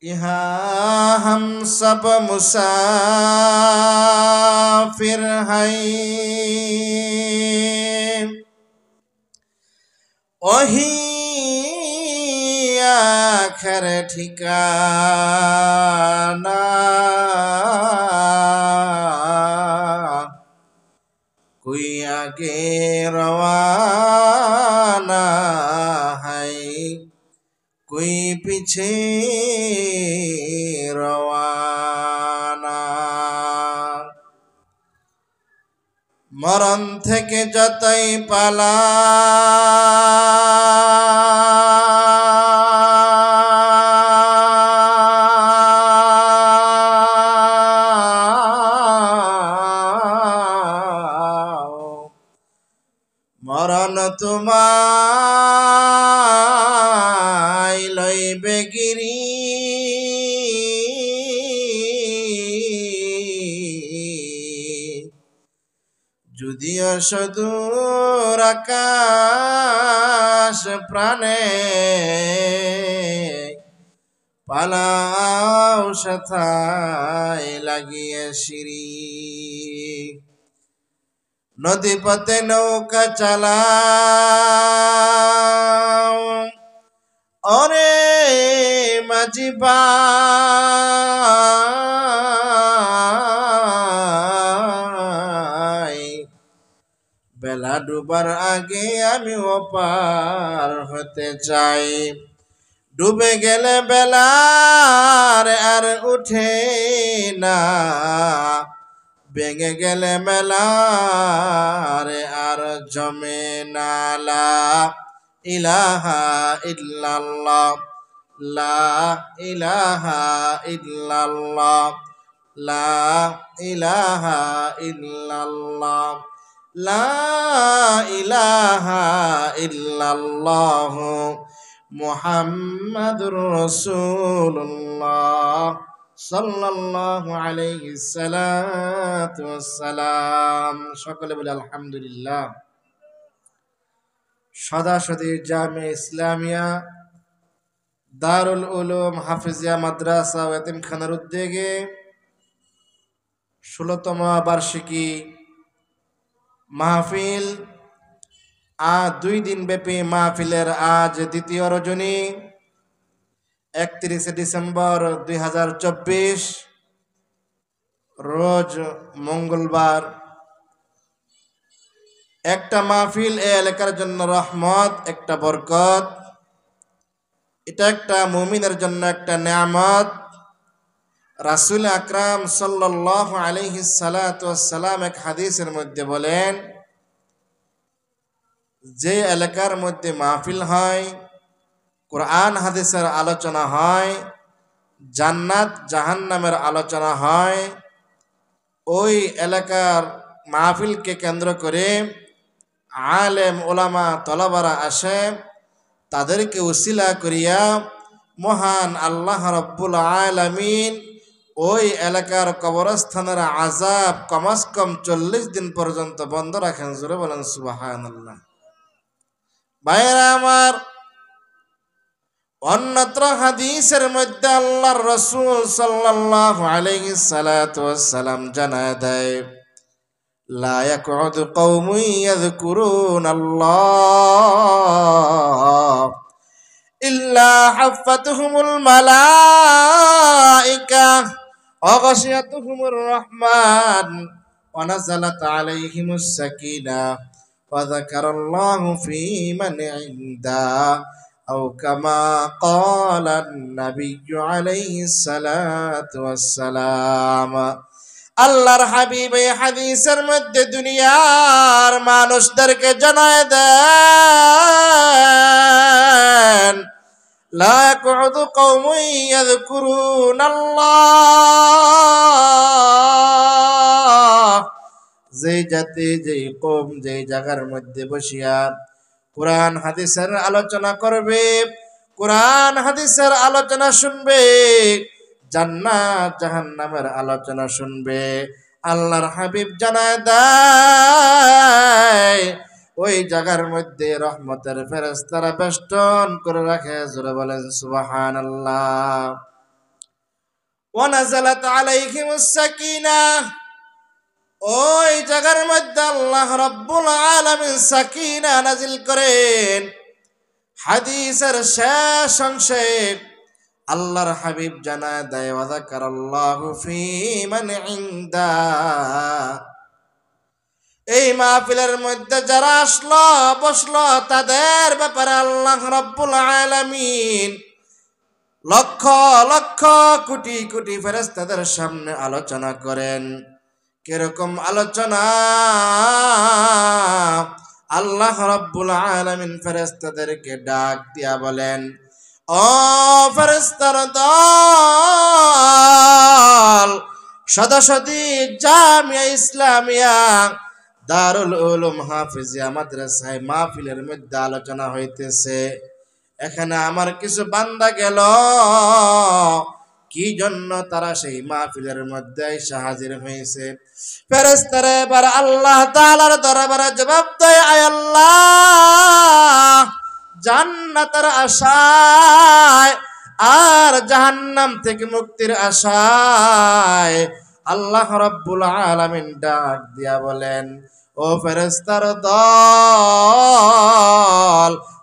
यहाँ हम सब मुसाफिर हैं, वही आखिर ठिकाना। कोई आगे रवाना है, कोई पीछे रवाना। মরণ থেকে যতই পালাও, মরণ তোমায় লইবে গিরি। যদিও সুদূর আকাশ প্রাণে, পালাও সেথায় লাগিয়ে সিঁড়ি। নদী পথে নৌকা চালাও, ওরে মাঝি ভাই, বেলা ডুবার আগে আমি ওপার হতে চাই। ডুবে গেলে বেলার আর উঠে না, ভেঙে গেলে মেলার আর জমে না। লা ইলাহা ইল্লাল্লাহ, লা ইলাহা ইল্লাল্লাহ, লা ইলাহা ইল্লাল্লাহ, লা ইলাহা ইল্লাল্লাহ, মুহাম্মাদুর রাসূলুল্লাহ সাল্লাল্লাহু আলাইহি সাল্লাতু ওয়াসসালাম। সকলে বলে আলহামদুলিল্লাহ। সদাসদি জামে ইসলামিয়া দারুল উলুম হাফিজিয়া মাদ্রাসা ও এতিমখানার উদ্যোগে 16তম বার্ষিকী মাহফিল, 2 দিন ব্যাপী মাহফিলের আজ দ্বিতীয় রজনী, 31 ডিসেম্বর 2024 রোজ মঙ্গলবার। একটা মাহফিল এই এলাকার জন্য রহমত, একটা বরকত। এটা একটা মুমিনের জন্য একটা নেয়ামত। রাসূল আকরাম সাল্লাল্লাহু আলাইহি সাল্লাতু ওয়াসসালাম এক হাদিসের মধ্যে বলেন, যে এলাকার মধ্যে মাহফিল হয়, কোরআন হাদিসের আলোচনা হয়, জান্নাত জাহান্নামের আলোচনা হয়, ওই এলাকার মাহফিলকে কেন্দ্র করে আলেম ওলামা তলাবারা আসে, তাদেরকে উসিলা করিয়া মহান আল্লাহ রাব্বুল আলামিন ওই এলাকার কবরস্থানের আযাব কমস কম 40 দিন পর্যন্ত বন্ধ রাখেন। জোরে বলেন সুবহানাল্লাহ। ভাইরা আমার, অন্যত্র হাদিসের মধ্যে আল্লাহর রাসূল সাল্লাল্লাহু আলাইহি সাল্লাতু ওয়াসসালাম জানায় দেয়, লা ইয়াকউদু কওমুন ইয়াযকুরুনাল্লাহ ইল্লা হাফাতুহুমুল মালাইকা ওয়া গাশিয়াতুহুমুর রাহমান ওয়া নাযালাত আলাইহিমুস সাকিনাহ ওয়া যাকারাল্লাহু ফী মান ইনদা আও কামা ক্বালান নাবিয়্যু আলাইহিস সালাতু ওয়াসসালাম। আল্লাহর হাবিব এই হাদিসের মধ্যে দুনিয়ার মানুষদেরকে জানায় দেন, লা ইয়াকউদু কওমুন ইয়াযকুরুনাল্লাহ, যেই জাতি, যেই কওম, যেই জায়গার মধ্যে বসিয়া কোরআন হাদিসের আলোচনা করবে, কোরআন হাদিসের আলোচনা শুনবে, জান্নাত জাহান্নামের আলোচনা শুনবে, আল্লাহর হাবিব জানায় দেয় ওই জায়গার মধ্যে রহমতের ফেরেশতারা বেষ্টন করে রাখে। জোরে বলেন সুবহানাল্লাহ। ওয়া নাযালাত আলাইহিমুস সাকিনাহ, ওই জায়গার মধ্যে আল্লাহ রাব্বুল আলামিন সাকিনা নাজিল করেন। হাদিসের শেষ অংশে আল্লাহর হাবিব জানায় দেয়, ওয়া যাকারাল্লাহু ফী মান ইনদা, এই মাহফিলের মধ্যে যারা আসলো বসলো তাদের ব্যাপারে আল্লাহ রাব্বুল আলামিন লক্ষ লক্ষ কোটি কোটি ফেরেশতাদের সামনে আলোচনা করেন। কিরকম আলোচনা? আল্লাহ রাব্বুল আলামিন ফেরেশতাদেরকে ডাক দিয়া বলেন, ও ফেরেশতার দল, সদসদি জামিয়া ইসলামিয়া দারুল উলুম হাফিজিয়া মাদ্রাসায় মাহফিলের মধ্যে আলোচনা হইতেছে। এখানে আমার কিছু বান্দা গেল, কি জন্য তারা সেই মাহফিলের মধ্যে এসে হাজির হয়েছে? ফেরেশতারা এবার আল্লাহ তাআলার দরবারে জবাব দেয়, আয় আল্লাহ, জান্নাতের আশায় আর জাহান্নাম থেকে মুক্তির আশায় আল্লাহ রাব্বুল আলামিন ডাক দিয়া বলেন, ও ফেরেশতার দল,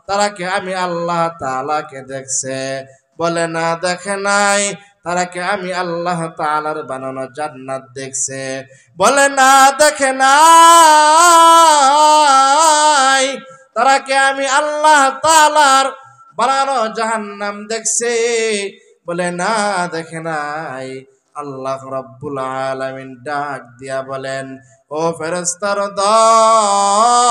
তারা কি আমি আল্লাহ তাআলাকে দেখছে? বলে না, দেখে নাই। তারা কি আমি আল্লাহ তাআলার বানানো জান্নাত দেখছে? বলে না, দেখে নাই। তারা কি আমি আল্লাহ তাআলার বানানো জাহান্নাম দেখছে? বলে না, দেখে নাই। আল্লাহ রাব্বুল আলামিন ডাক দিয়া বলেন, ও ফেরেশতার দল,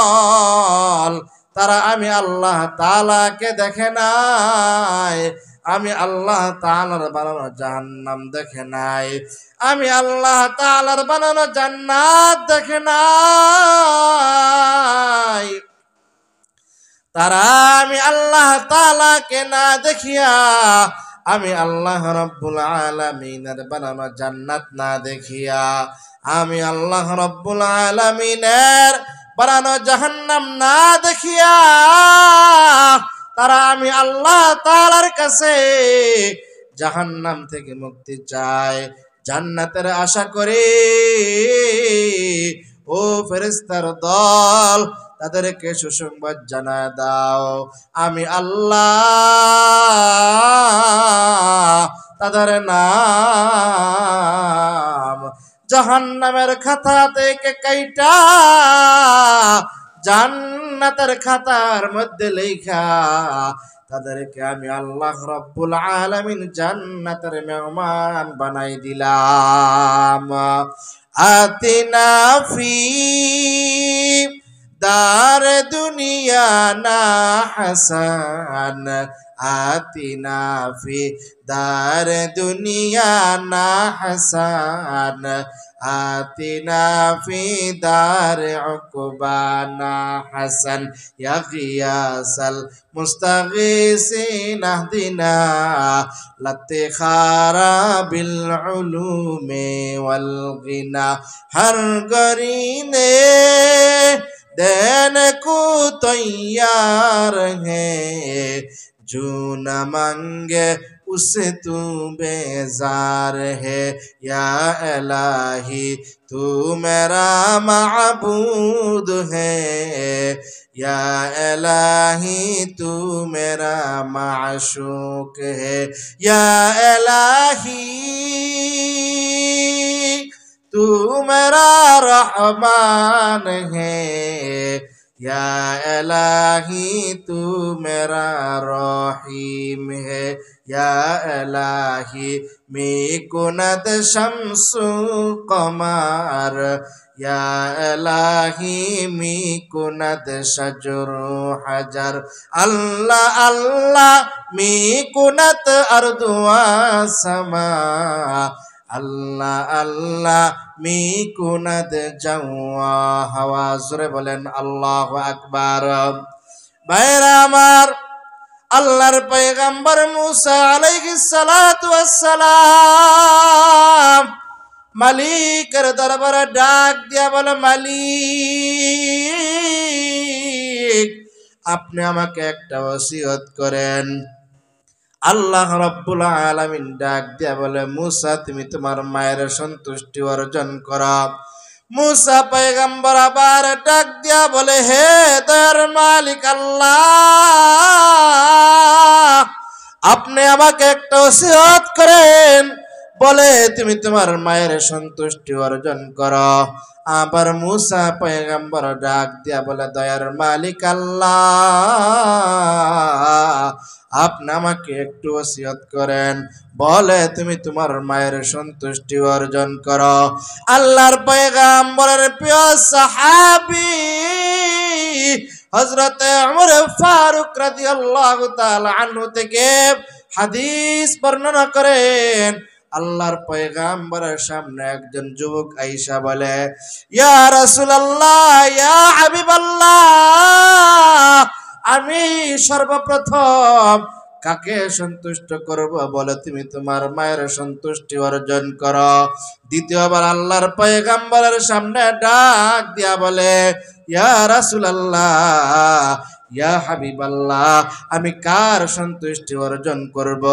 তারা আমি আল্লাহ তাআলাকে দেখে নাই, আমি আল্লাহ তাআলার বানানো জাহান্নাম দেখে নাই, আমি আল্লাহ তাআলার বানানো জান্নাত দেখে নাই। তারা আমি আল্লাহ তাআলাকে না দেখিয়া আমি আল্লাহ রাব্বুল আলামিনের বানানো জান্নাত না দেখিয়া আমি আল্লাহ রাব্বুল আলামিনের বানানো জাহান্নাম না দেখিয়া তারা আমি আল্লাহ তাআলার কাছে জাহান্নাম থেকে মুক্তি চায়, জান্নাতের আশা করে। ও ফেরেশতার দল, তাদেরকে সুসংবাদ জানায় দাও, আমি আল্লাহ তাদের নাম জাহান্নামের খাতা থেকে কাইটা জান্নাতের খাতার মধ্যে লেখা তাদেরকে আমি আল্লাহ রাব্বুল আলামিন জান্নাতের মেহমান বানাই দিলাম। আতিনা ফি দার দুনিয়া না হাসান, আতিনা ফি দার দুনিয়া না হাসান, আতিনা ফি দার উকবানা হাসান, ইয়া গিয়াসাল মুস্তাগিসিন আহদিনা লতিখারা বিল উলুমে ওয়াল গিনা, হর গরিনে देने को तैयार है, जो न मांगे उससे तू बेजार है, या इलाही तू मेरा माबूद है, या इलाही तू मेरा माशूक है, या इलाही तू मेरा रहमान है, या इलाही तू मेरा रहीम है, या इलाही मी कुनत शम्सु कमर, या इलाही मी कुनत शजरु हजर, अल्लाह अल्लाह मी कुनत अर्दु समा, আল্লাহ আল্লাহ মি কুনাদ জাওয়া হাওয়া। জোরে বলেন আল্লাহু আকবার। ভাইরা আমার, আল্লাহর পয়গম্বর মুসা আলাইহিস সালাতু ওয়াস সালাম মালিকের দরবারে ডাক দিয়া বলে, মালিক আপনি আমাকে একটা ওসিয়ত করেন, আল্লাহ রাব্বুল আলামিন ডাক দিয়া বলে, মুসা তুমি তোমার মায়ের সন্তুষ্টি অর্জন করো। মুসা পয়গম্বর আবার ডাক দিয়া বলে, হে দয়ার মালিক আল্লাহ, আপনি আমাকে একটা ওসিয়ত করেন, বলে তুমি তোমার মায়ের সন্তুষ্টি অর্জন করো। আবার মুসা পয়গম্বর ডাক দিয়া বলে, দয়ার মালিক আল্লাহ, আপনি আমাকে একটু ওসিয়ত করেন, বলে তুমি তোমার মায়ের সন্তুষ্টি অর্জন করো। আল্লাহর পয়গম্বরের প্রিয় সাহাবী হযরতে ওমর ফারুক রাদিয়াল্লাহু তাআলা আনহু থেকে হাদিস বর্ণনা করেন, আল্লাহর পয়গম্বরের সামনে একজন যুবক আয়েশা বলে, ইয়া রাসূলুল্লাহ, ইয়া হাবিবাল্লাহ, আমি সর্বপ্রথম কাকে সন্তুষ্ট করব, বলে তুমি তোমার মায়ের সন্তুষ্টি অর্জন করো। দ্বিতীয়বার আল্লাহর পয়গম্বরের সামনে ডাক দিয়া বলে, ইয়া রাসূলুল্লাহ, ইয়া হাবিবাল্লাহ, আমি কার সন্তুষ্টি অর্জন করব,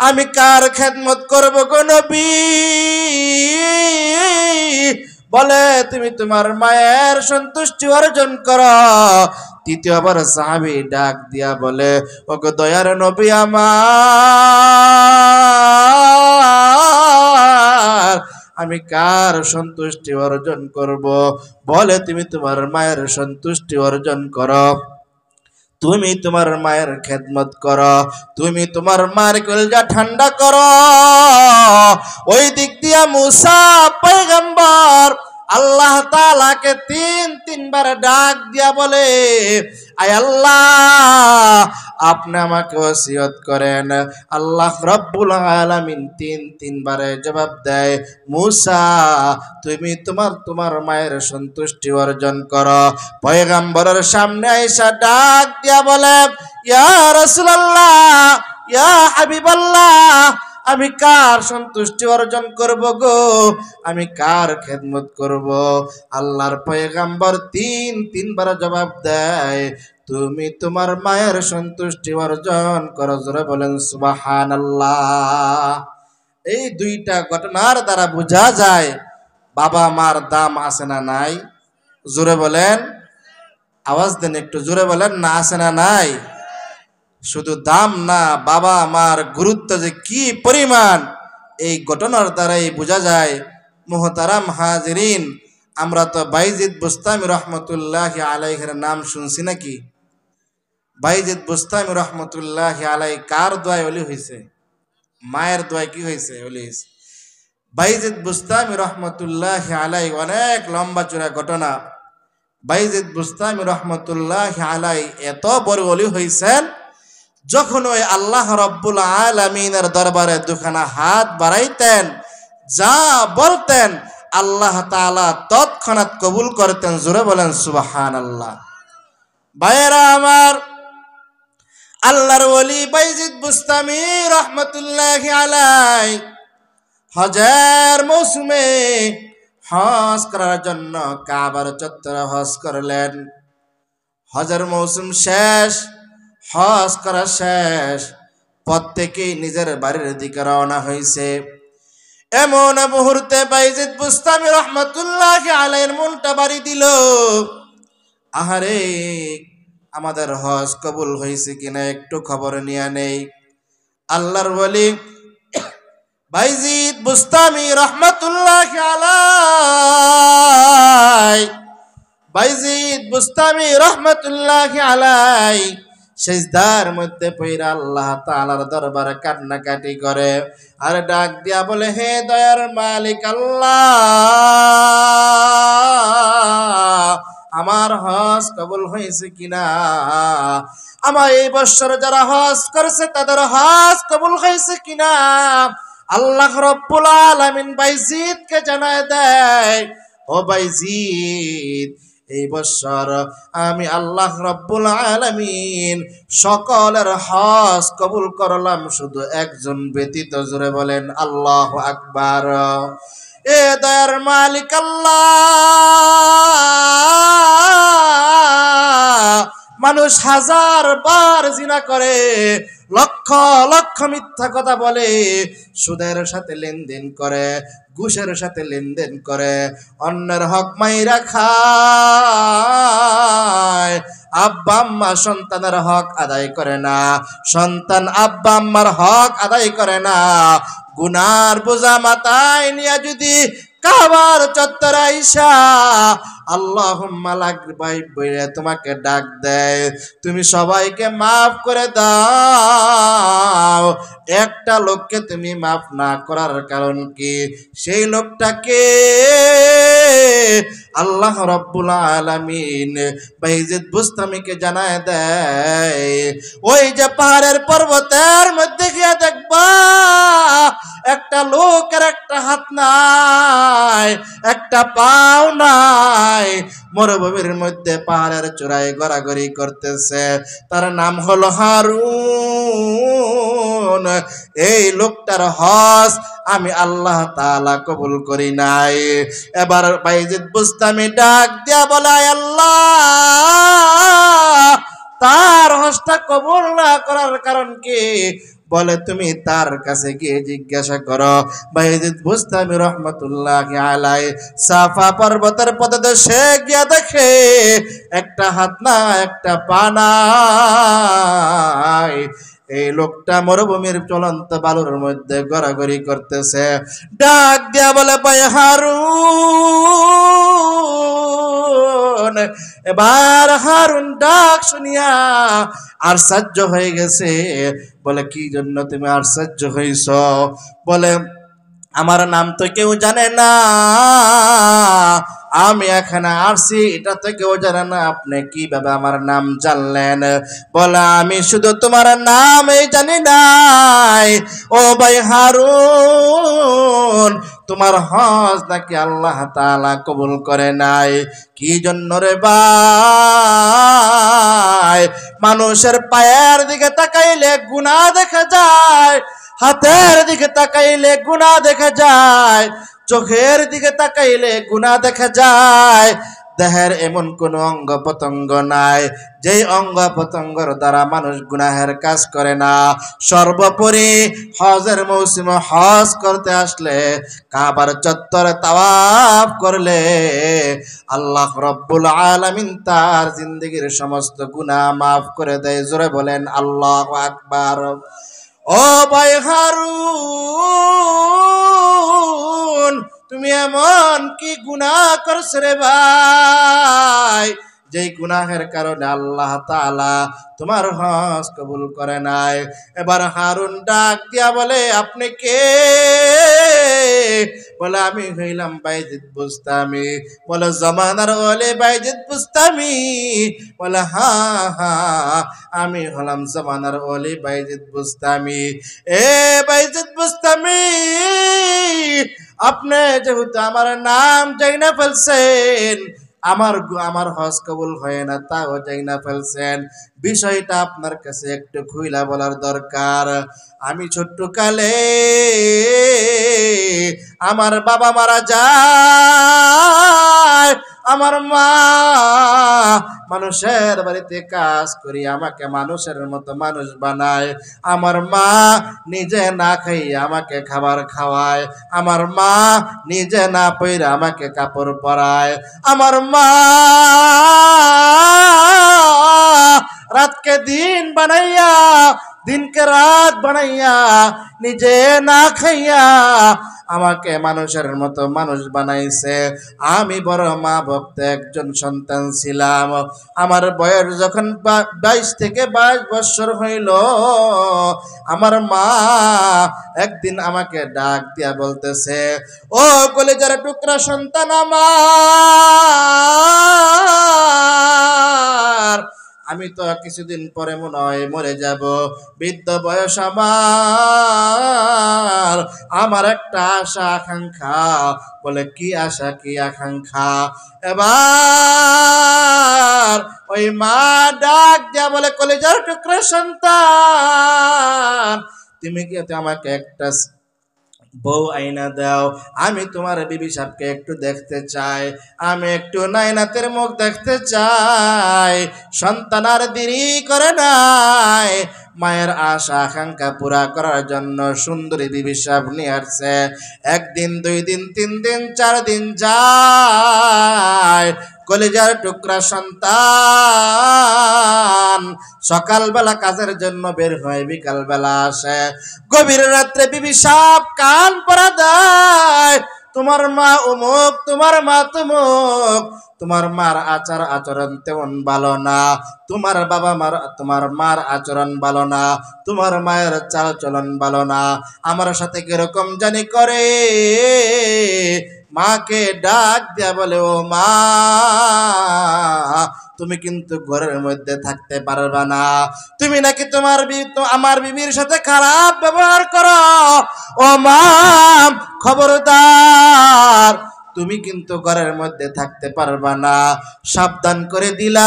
আমি কার খেদমত করব গো নবী, বলে তুমি তোমার মায়ের সন্তুষ্টি অর্জন করো। তৃতীয়বার সাহাবী ডাক দিয়া বলে, ওগো দয়ার নবী আমার, আমি কার সন্তুষ্টি অর্জন করব, বলে তুমি তোমার মায়ের সন্তুষ্টি অর্জন করো। তুমি তোমার মায়ের খেদমত করো, তুমি তোমার মায়ের কলিজা ঠান্ডা করো। ওই দিক দিয়া মুসা পয়গম্বর আল্লাহ তাআলাকে তিনবার ডাক দিয়া বলে, আয় আল্লাহ, আপনি আমাকে ওসিয়ত করেন। আল্লাহ রাব্বুল আলামিন তিনবারে জবাব দেয়, মুসা তুমি তোমার মায়ের সন্তুষ্টি অর্জন করো। পয়গম্বরের সামনে আয়েশা ডাক দিয়া বলে, ইয়া রাসূলুল্লাহ, ইয়া হাবিবাল্লাহ, আমি কার সন্তুষ্টি অর্জন করব গো, আমি কার খেদমত করব? আল্লাহর পয়গম্বর তিনবার জবাব দেয়, তুমি তোমার মায়ের সন্তুষ্টি অর্জন করো। জোরে বলেন সুবহানাল্লাহ। এই দুইটা ঘটনার দ্বারা বোঝা যায় বাবা মার দাম আছে না নাই? জোরে বলেন, আওয়াজ দেন একটু, জোরে বলেন না আছে না নাই? শুধু দাম না, বাবা মার গুরুত্ব যে কি পরিমাণ, এই ঘটনার দ্বারাই বোঝা যায়। মুহতারাম হাজিরিন, আমরা তো বাইজিদ বুস্তামি রহমতুল্লাহি আলাইহির নাম শুনছি নাকি? বাইজিদ বুস্তামি রহমতুল্লাহি আলাই কার দোয়ায় ওলি হয়েছে? মায়ের দোয়ায় কি হয়েছে? ওলি হয়েছে। বাইজিদ বুস্তামি রহমতুল্লাহি আলাই অনেক লম্বা চূড়া ঘটনা। বাইজিদ বুস্তামি রহমতুল্লাহি আলাই এত বড় ওলি হয়েছেন, যখন ওই আল্লাহ রাব্বুল আলামিনের দরবারে দুখানা হাত বাড়াইতেন, যা বলতেন আল্লাহ তাআলা তৎক্ষণাৎ কবুল করতেন। জোরে বলেন সুবহানাল্লাহ। ভাইয়েরা আমার, আল্লাহর ওলি বাইজিদ বুস্তামি রহমতুল্লাহি আলাই হজের মৌসুমে হজ করার জন্য কাবার চত্বরে হজ করলেন। হজের মৌসুম শেষ, হজ করা শেষ, প্রত্যেকেই নিজের বাড়ির দিকে রওনা হয়েছে। এমন মুহূর্তে বাইজিদ বুস্তামি রহমতুল্লাহি আলাইহির মনটা বাড়ি দিল, আহারে আমাদের হজ কবুল হয়েছে কিনা একটু খবর নিয়ে নেই। আল্লাহর ওলি বাইজিদ বুস্তামি রহমতুল্লাহি আলাইহি, বাইজিদ বুস্তামি রহমতুল্লাহি আলাইহি সিজদার মধ্যে পইরা আল্লাহ তাআলার দরবারে কান্নাকাটি করে আর ডাক দিয়া বলে, হে দয়ার মালিক আল্লাহ, আমার হজ কবুল হয়েছে কিনা, আমার এই বছর যারা হজ করছে তাদের হজ কবুল হয়েছে কিনা। আল্লাহ রাব্বুল আলামিন বাইজিদকে জানায় দেয়, ও বাইজিদ, এই বছর আমি আল্লাহ রাব্বুল আলামিন সকলের হজ কবুল করলাম, শুধু একজন ব্যতীত। জোরে বলেন আল্লাহু আকবার। এ দয়ার মালিক আল্লাহ, মানুষ 1000 বার জিনা করে, লক্ষ লক্ষ মিথ্যা কথা বলে, সুদের সাথে লেনদেন করে, ঘুষের সাথে লেনদেন করে, অন্যের হক মাইরা খায়। আব্বা আম্মা সন্তানের হক আদায় করে না, সন্তান আব্বা আম্মার হক আদায় করে না। গুনার বোঝা মাথায় নিয়ে যদি কাবার চত্বর আইসা আল্লাহুম্মা লাক ভাই বইরে তোমাকে ডাক দেয়, তুমি সবাইকে মাফ করে দাও, একটা লোককে তুমি মাফ না করার কারণ কি? সেই লোকটাকে আল্লাহ রাব্বুল আলামিন বাইজিদ বুস্তামিকে জানায় দেয়, ওই যে পাহাড়ের পর্বতের মধ্যে গিয়ে দেখবা একটা লোকের একটা হাত নাই, একটা পাও নাই, মরুভূমির মধ্যে পাহাড়ের চূড়ায় গড়াগড়ি করতেছে, তার নাম হলো হারুন। এই লোকটার হজ আমি আল্লাহ তাআলা কবুল করি নাই। এবার বাইজিদ বুস্তামি ডাক দিয়া বলে, আল্লাহ তার হজটা কবুল না করার কারণ কি? বলে তুমি তার কাছে গিয়ে জিজ্ঞাসা করো। বাইজিদ বুস্তামি রহমাতুল্লাহি আলাইহি সাফা পর্বতের পদদেশে গিয়া দেখে একটা হাত না, একটা পা নাই। এই লোকটা মরুভূমির চলন্ত বালুর মধ্যে গড়াগড়ি করতেছে। ডাক দিয়া বলে, ভাই হারুন। এবার হারুন ডাক শুনিয়া আশ্চর্য হয়ে গেছে। বলে, কি জন্য তুমি আশ্চর্য হইছ? বলে, আমার নাম তো কেউ জানে না, আমি এখানে আসছি এটা তো কেউ জানে না, আপনি কিভাবে আমার নাম জানলেন? বলে, আমি শুধু তোমার নামই জানি নাই ও ভাই হারুন, তোমার হজ নাকি আল্লাহ তাআলা কবুল করে নাই। কি জন্য রে ভাই? মানুষের পায়ের দিকে তাকাইলে গুনাহ দেখা যায়, হাতের দিকে তাকাইলে গুনাহ দেখা যায়, চোখের দিকে তাকাইলে গুনাহ দেখা যায়। দেহের এমন কোন অঙ্গ প্রত্যঙ্গ নাই যেই অঙ্গ প্রত্যঙ্গের দ্বারা মানুষ গুনাহের কাজ করে না। সর্বোপরি হজের মৌসুমে হজ করতে আসলে, কাবার চত্বরে তাওয়াফ করলে আল্লাহ রাব্বুল আলামিন তার জিন্দেগীর সমস্ত গুনাহ মাফ করে দেয়। জোরে বলেন আল্লাহু আকবার। ও ভাই হারুন, তুমি এমন কি গুনাহ করছ রে ভাই, যেই গুনাহের কারণে আল্লাহ তাআলা তোমার হজ কবুল করে নাই? এবার হারুন ডাক দিয়া বলে, আপনি কে? বলে, আমি হইলাম বাইজিদ বুস্তামি। বলে, জামানার ওলি বাইজিদ বুস্তামি? বলে, হ্যাঁ হ্যাঁ, আমি হলাম জামানার ওলি বাইজিদ বুস্তামি। এ বাইজিদ বুস্তামি, আপনি যেহেতু আমার নাম জাইনা ফেলছেন, আমার হজ কবুল হয় না তাও জাইনা ফেলছেন, বিষয়টা আপনার কাছে একটু খুইলা বলার দরকার। আমি ছোট্ট কালে আমার বাবা মারা যায়, আমার মা মানুষের বাড়িতে কাজ করি আমাকে মানুষের মতো মানুষ বানায়, আমার মা নিজে না খাইয়ে আমাকে খাবার খাওয়ায়, আমার মা নিজে না পইরা আমাকে কাপড় পরায়, আমার মা রাতকে দিন বানাইয়া দিনকে রাত বানাইয়া নিজে না খাইয়া আমাকে মানুষের মতো মানুষ বানাইছে। আমি বড় মা ভক্ত একজন সন্তান ছিলাম। আমার বয়স যখন 22 থেকে 22 বছর হইল, আমার মা একদিন আমাকে ডাক দিয়া বলতেছে, ও কলিজার টুকরা সন্তান আমার, আমি তো কিছুদিন পরে মনে হয় মরে যাব, বৃদ্ধ বয়স আমার একটা আশা আকাঙ্ক্ষা। বলে, কি আশা কি আকাঙ্ক্ষা? এবার ওই মা ডাক দিয়া বলে, কলিজার টুকরা সন্তান, তুমি কি আমাকে একটা বউ আইনা দাও, আমি তোমার বিবি সাহেবকে একটু দেখতে চাই, আমি একটু নাইনাতের মুখ দেখতে চাই। সন্তান আর দেরি করে নাই, মায়ের আশা আকাঙ্ক্ষা পুরা করার জন্য সুন্দরী বিবি সাহেব নিয়ে আসছে। একদিন, 2 দিন, 3 দিন, 4 দিন যায়, কলিজার টুকরা সন্তান সকালবেলা কাজের জন্য বের হয়, বিকালবেলা আসে। গভীর রাত্রে বিবি সাহেব কান পরা দেয়, তোমার মা অমুক, তোমার মা তমুক, তোমার মার আচার আচরণ তেমন ভালো না, তোমার তোমার মার আচরণ ভালো না, তোমার মায়ের চাল চলন ভালো না, আমার সাথে কিরকম জানি করে। মাকে ডাক দিয়া বলে, ও মা, তুমি কিন্তু ঘরের মধ্যে থাকতে পারবা না, তুমি নাকি আমার বিবির সাথে খারাপ ব্যবহার করো। ও মা, খবরদার, তুমি কিন্তু ঘরের মধ্যে থাকতে পারবা না, সাবধান করে দিলাম।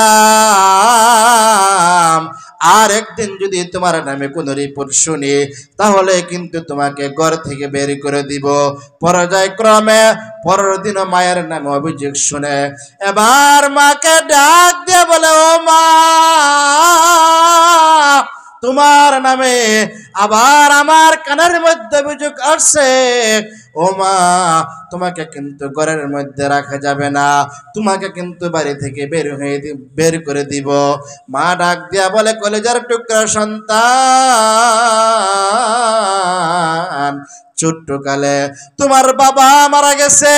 আর একদিন যদি তোমার নামে কোনো রিপোর্ট শুনি, তাহলে কিন্তু তোমাকে ঘর থেকে বের করে দিব। পর্যায়ক্রমে পরের দিন মায়ের নামে অভিযোগ শুনে এবার মাকে ডাক দিয়ে বলে, ও মা, তোমার নামে আবার আমার কানের মধ্যে অভিযোগ আসছে। ও মা, তোমাকে কিন্তু ঘরের মধ্যে রাখা যাবে না, তোমাকে কিন্তু বাড়ি থেকে বের করে দিব। মা ডাক দিয়া বলে, কলেজার টুকরা সন্তান, ছোট্ট কালে তোমার বাবা মারা গেছে,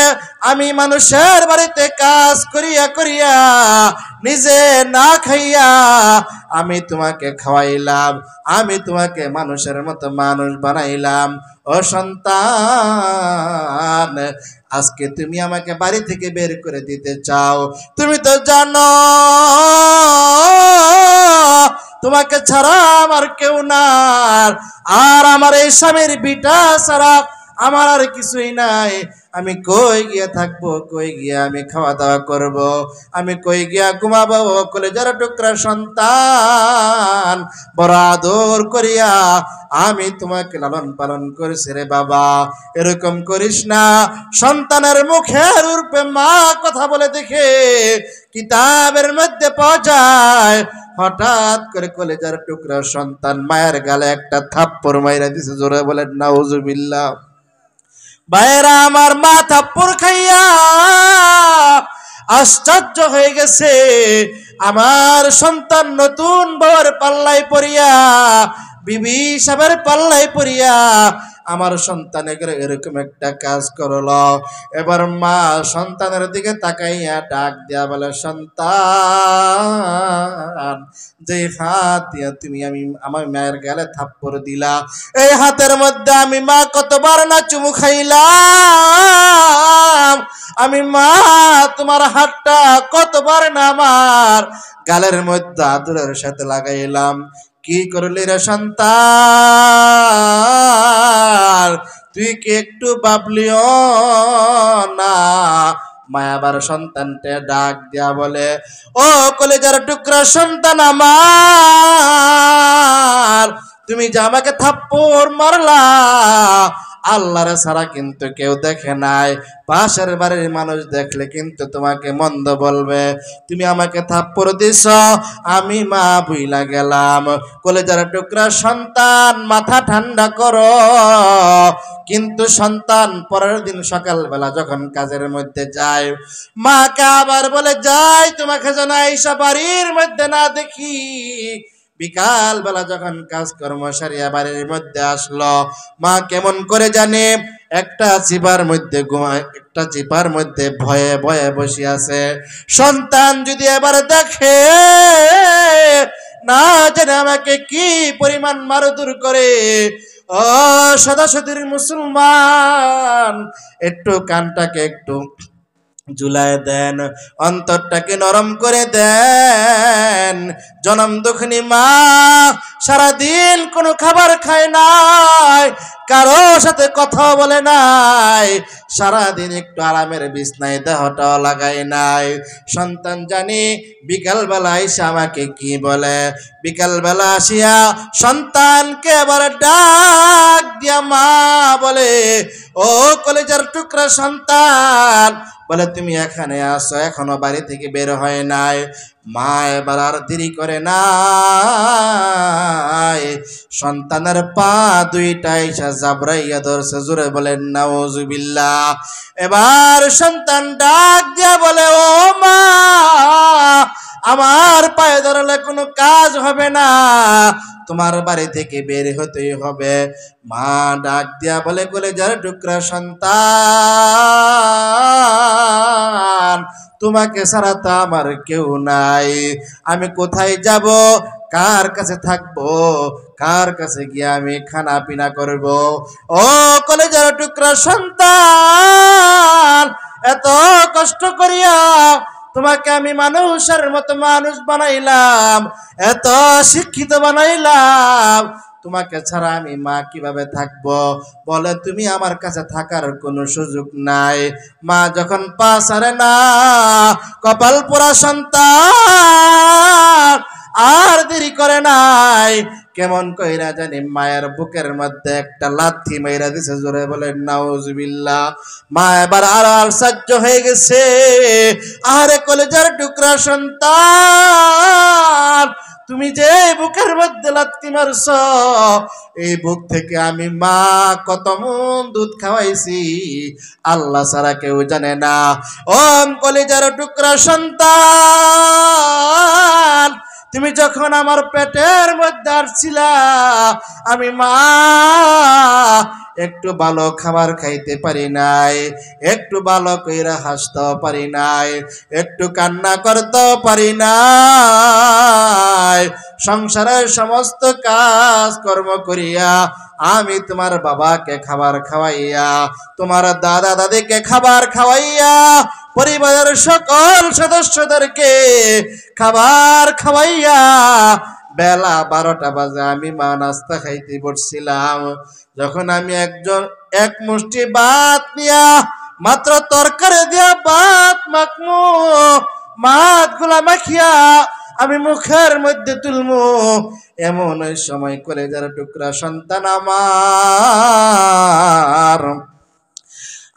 আমি মানুষের বাড়িতে কাজ করিয়া করিয়া নিজে না খাইয়া আমি তোমাকে খাওয়াইলাম, আমি তোমাকে মানুষের মতো মানুষ বানাইলাম। ও সন্তান, আজকে তুমি আমাকে বাড়ি থেকে বের করে দিতে চাও, তুমি তো জানো তোমাকে ছাড়া আমার কেউ না, আর আমার এই স্বামীর বিটা ছাড়া আমার আর কিছুই নাই। আমি কই গিয়া থাকবো, কই গিয়া আমি খাওয়া দাওয়া করব, আমি কই গিয়া ঘুমাবো? কলেজার টুকরা সন্তান, বড় আদর করিয়া আমি তোমাকে লালন পালন করেছি রে বাবা, এরকম করিস না। সন্তানের মুখের রূপে মা কথা বলে দেখে কিতাবের মধ্যে পাওয়া যায়, হঠাৎ করে কলেজার টুকরা সন্তান মায়ের গালে একটা থাপ্পড় মাইরা দিছে। জোরে বলেন নাউজুবিল্লাহ। ভাইরা আমার, মা থাপ্পড় খাইয়া আশ্চর্য হয়ে গেছে। আমার সন্তান নতুন বউয়ের পাল্লায় পড়িয়া, বিবি সাহেবের পাল্লায় পড়িয়া আমার সন্তানের এরকম একটা কাজ করলো। এবার মা সন্তানের দিকে তাকাইয়া ডাক দিয়া বলে, সন্তান, যে হাত দিয়া তুমি আমার মায়ের গালে থাপ্পড় দিলা, এই হাতের মধ্যে আমি মা কতবার না চুমু খাইলাম, আমি মা তোমার হাতটা কতবার না আমার গালের মধ্যে আদরের সাথে লাগাইলাম। কি করলি রে সন্তান, তুই কি একটু ভাবলিও না? মায়াবার সন্তানকে ডাক দিয়া বলে, ও কলেজার টুকরা সন্তান আমার, তুমি যে আমাকে থাপ্পড় মারলা, আল্লাহর ছাড়া কিন্তু কেউ দেখে নাই, পাশের বাড়ির মানুষ দেখলে কিন্তু তোমাকে মন্দ বলবে। তুমি আমাকে থাপ্পড় দিছ, আমি মা ভুইলা গেলাম। কলেজার টুকরা সন্তান, মাথা ঠান্ডা করো। কিন্তু সন্তান পরের দিন সকালবেলা যখন কাজের মধ্যে যায়, মাকে আবার বলে, যাই তোমাকে যেন আইসা বাড়ির মধ্যে না দেখি। বিকাল বেলা যখন কাজকর্ম সারিয়া বাড়ির মধ্যে আসলো, মা কেমন করে জানে একটা চিপার মধ্যে ঘুমায়, একটা চিপার মধ্যে ভয়ে ভয়ে বসে আছে। সন্তান যদি এবার দেখে, না জানে আমাকে কি পরিমাণ মারধর করে। ও সদাসতির মুসলমান, একটু কানটাকে একটু ঝুলায় দেন, অন্তরটাকে নরম করে দেন। জনম দুঃখিনী মা সারাদিন কোনো খাবার খায় নাই, কারো সাথে কথা বলে নাই, সারাদিন একটু আরামের বিছনায় দেহটাও লাগাই নাই। সন্তান জানি বিকালবেলা এসে আমাকে কি বলে, বিকালবেলা আসিয়া সন্তানকে আবার ডাক দিয়া মা বলে, ও কলেজের টুকরা সন্তান, বলে তুমি এখানে আসো, এখনো বাড়ি থেকে বের হয় নাই। মা এবার আর দেরি করে নাই, সন্তানের পা দুইটা এসে জাবরাইয়া ধরছে, জোরে বলেন নাউজুবিল্লাহ। এবার সন্তান ডাক দিয়া বলে, ও মা, আমার পায়ে ধরলে কোনো কাজ হবে না, তোমার বাড়ি থেকে বের হতেই হবে। মা ডাক দিয়া বলে, কলেজার টুকরা সন্তান, তোমাকে ছাড়া তো আমার কেউ নাই, আমি কোথায় যাব, কার কাছে থাকবো, কার কাছে গিয়ে আমি খানা পিনা করব? ও কলেজার টুকরা সন্তান, এত কষ্ট করিয়া তোমাকে আমি মানুষের মতো মানুষ বানাইলাম, এত শিক্ষিত বানাইলাম, তোমাকে ছাড়া আমি মা কিভাবে থাকবো? বলে তুমি আমার কাছে থাকার কোনো সুযোগ নাই। মা যখন পা ছাড়ে না, কপাল পোড়া সন্তান আর দেরি করে নাই, কেমন কইরা জানি মায়ের বুকের মধ্যে একটা লাথি মাইরা দিছে, জোরে বলেন নাউজুবিল্লাহ। মা এবার আর সহ্য হয়ে গেছে। আরে কলেজার টুকরা সন্তান, তুমি যে বুকের মধ্যে লাথি মারছ, এই বুক থেকে আমি মা কত মন দুধ খাওয়াইছি আল্লাহ ছাড়া কেউ জানে না। ও কলেজার টুকরা সন্তান, তুমি যখন আমার পেটের মধ্যে আসছিলা, আমি মা একটু ভালো খাবার খাইতে পারি নাই, একটু ভালো কইরা হাসতেও পারি নাই, একটু কান্না করতেও পারি নাই। সংসারের সমস্ত কাজ কর্ম করিয়া আমি তোমার বাবাকে খাবার খাওয়াইয়া, তোমার দাদা দাদিকে খাবার খাওয়াইয়া, পরিবারের সকল সদস্যদেরকে খাবার খাওয়াইয়া বেলা 12টা বাজে আমি মা নাস্তা খাইতে বসছিলাম। যখন আমি এক মুষ্টি ভাত নিয়া, মাত্র তরকারি দিয়া ভাত মাখমু, ভাত গুলা মাখিয়া আমি মুখের মধ্যে তুলমু, এমন ওই সময় কলেজার টুকরা সন্তান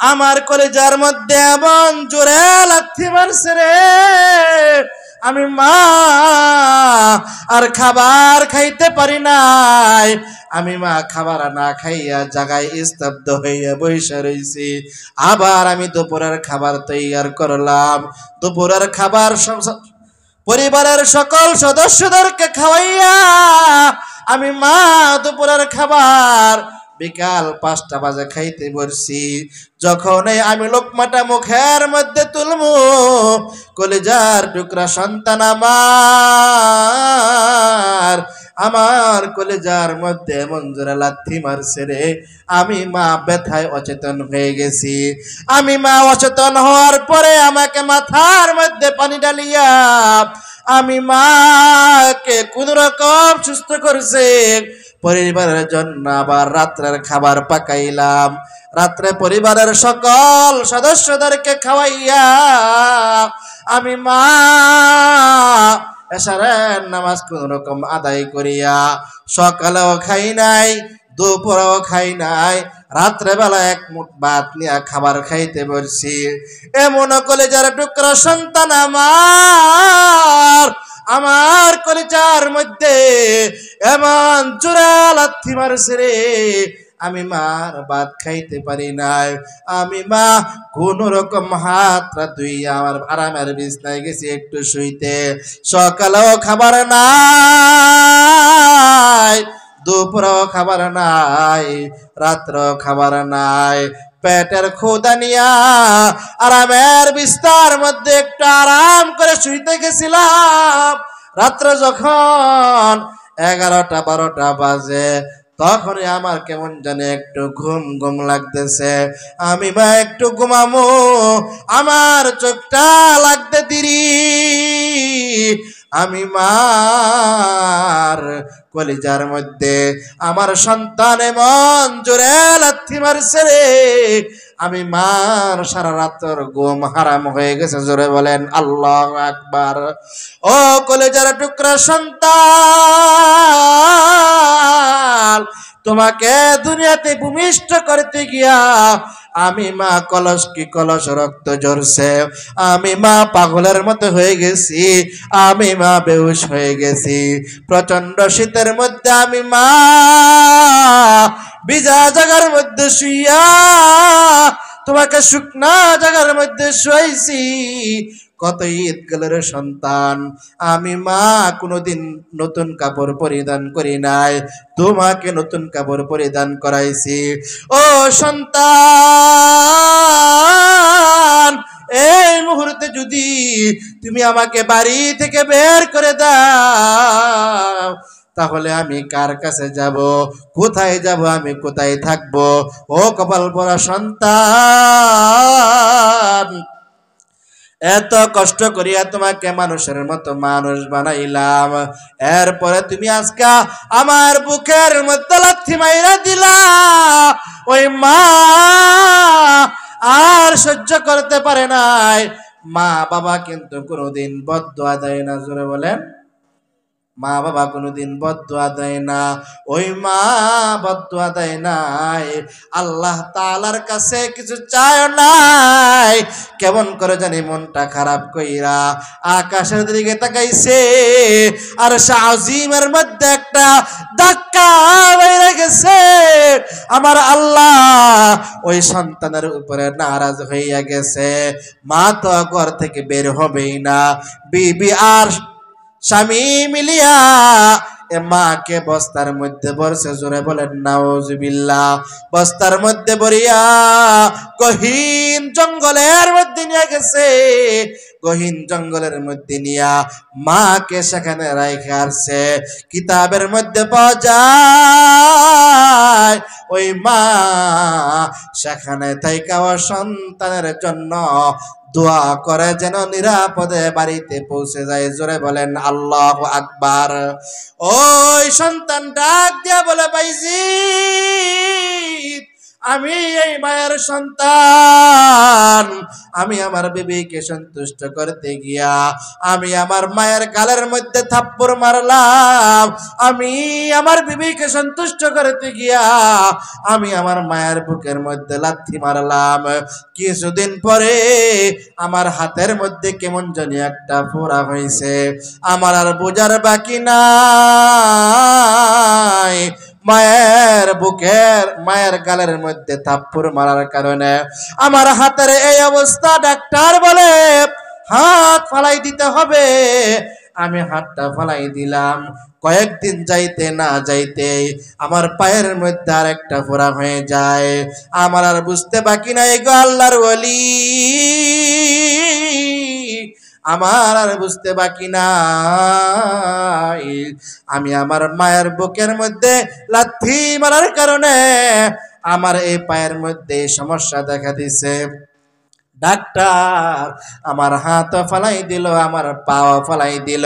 আমার কলেজার মধ্যে এমন জোরে লাথি মারছে রে, আমি মা আর খাবার খাইতে পারি নাই। আমি মা খাবার না খাইয়া জায়গায় স্তব্ধ হইয়া বসে রইছি। আবার আমি দুপুরের খাবার তৈয়ার করলাম। দুপুরের খাবার পরিবারের সকল সদস্যদেরকে খাওয়াইয়া আমি মা দুপুরের খাবার বিকাল 5টা বাজে খাইতে বসছি। যখন আমি লোকমাটা মুখের মধ্যে তুলমু, কলেজার টুকরা সন্তান আমার কলেজার মধ্যে মঞ্জুরা লাথি মারছে রে, আমি মা ব্যথায় অচেতন হয়ে গেছি। আমি মা অচেতন হওয়ার পরে আমাকে মাথার মধ্যে পানি ঢালিয়া আমি মাকে কোন রকম সুস্থ করছে। পরিবারের জন্য আবার রাত্রের খাবার পাকাইলাম। রাত্রে পরিবারের সকল সদস্যদেরকে খাওয়াইয়া আমি মা এশারের নামাজ কোন রকম আদায় করিয়া সকালেও খাই নাই, দুপুরেও খাই নাই, রাত্রেবেলা এক মুঠ ভাত নিয়ে খাবার খাইতে বসছি। এমন কলেজার টুকরা সন্তান আমার কলেজার মধ্যে এমন জোরে লাথি মারছে রে, আমি মার ভাত খাইতে পারি নাই। আমি মা কোন রকম হাতটা ধুইয়া আমার আরামের বিছনায় গেছি একটু শুইতে। সকালেও খাবার নাই, দুপুরেও খাবার নাই, রাত্রেও খাবার নাই। পেটের ক্ষুধা নিয়া আরামের বিস্তার মধ্যে একটু আরাম করে শুইতে গেছিলাম। রাত্রে যখন 11টা 12টা বাজে, তখনই আমার কেমন জানে একটু ঘুম ঘুম লাগতেছে। আমি মা একটু ঘুমামো, আমার চোখটা লাগতে দেরি। আমি মার কলিজার মধ্যে আমার সন্তান এমন জোরে লাথি মারছে রে, আমি মার সারা রাতের ঘুম হারাম হয়ে গেছে। জোরে বলেন আল্লাহু আকবার। ও কলেজার টুকরা সন্তান, তোমাকে দুনিয়াতে ভূমিষ্ঠ করতে গিয়া আমি মা কলস কি কলস রক্ত ঝরছে, আমি মা পাগলের মতো হয়ে গেছি, আমি মা বেহুশ হয়ে গেছি। প্রচন্ড শীতের মধ্যে আমি মা ভিজা জায়গার মধ্যে শুইয়া তোমাকে শুকনা জায়গার মধ্যে শুয়াইছি। কত ঈদ গেলের সন্তান, আমি মা কোনোদিন নতুন কাপড় পরিধান করি নাই, তোমাকে নতুন কাপড় পরিধান করাইছি। ও সন্তান, এই মুহূর্তে যদি তুমি আমাকে বাড়ি থেকে বের করে দাও, তাহলে আমি কার কাছে যাব, কোথায় যাব, আমি কোথায় থাকব? ও কপাল পরা সন্তান, এত কষ্ট করিয়া তোমাকে মানুষের মতো মানুষ বানাইলাম, এরপরে তুমি আজকে আমার বুকের মধ্যে লাথি মাইরা দিলা। ওই মা আর সহ্য করতে পারে নাই। মা বাবা কিন্তু কোনোদিন বদদুয়া দেয় না। জোরে বলেন, মা বাবা কোনোদিন বদদুয়া দেয় না। ওই মা বদদুয়া দেয় নাই, আল্লাহ তাআলার কাছে কিছু চায় নাই। কেমন করে জানি মনটা খারাপ কইরা আকাশের দিকে তাকাইছে, আর আজিমের মধ্যে একটা ধাক্কা বাইরে গেছে। আমার আল্লাহ ওই সন্তানের উপরে নারাজ হইয়া গেছে। মা তো ঘর থেকে বের হবেই না। বিবি আর স্বামী মিলিয়া এ মাকে বস্তার মধ্যে ভরছে। জোরে বলেন নাউজুবিল্লাহ। বস্তার মধ্যে ভরিয়া গহীন জঙ্গলের মধ্যে নিয়ে গেছে। গহীন জঙ্গলের মধ্যে নিয়া মাকে সেখানে রাইখে আসছে। কিতাবের মধ্যে পাওয়া যায় ওই মা সেখানে থাইকা সন্তানের জন্য দোয়া করে যেন নিরাপদে বাড়িতে পৌঁছে যায়। জোরে বলেন আল্লাহু আকবার। ওই সন্তান ডাক দিয়া বলে, ভাইজি, আমি এই মায়ের সন্তান, আমি আমার বিবিকে সন্তুষ্ট করতে গিয়া আমি আমার মায়ের গালের মধ্যে থাপ্পড় মারলাম। আমি আমার বিবিকে সন্তুষ্ট করতে গিয়া আমি আমার মায়ের বুকের মধ্যে লাথি মারলাম। কিছুদিন পরে আমার হাতের মধ্যে কেমন জানি একটা ফোড়া হয়েছে। আমার আর বোঝার বাকি নাই, মায়ের বুকের মায়ের গালের মধ্যে থাপ্পড় মারার কারণে আমার হাতের এই অবস্থা। ডাক্তার বলে হাত ফালাই দিতে হবে। আমি হাতটা ফালাই দিলাম। কয়েকদিন যাইতে না যাইতে আমার পায়ের মধ্যে আর একটা ফোড়া হয়ে যায়। আমার আর বুঝতে বাকি নাই গো আল্লাহর ওলি, আমার আর বুঝতে বাকি নাই। আমি আমার মায়ের বুকের মধ্যে লাথি মারার কারণে আমার এই পায়ের মধ্যে সমস্যা দেখা দিছে। ডাক্তার আমার হাত ফালাই দিল, আমার পাও ফালাই দিল।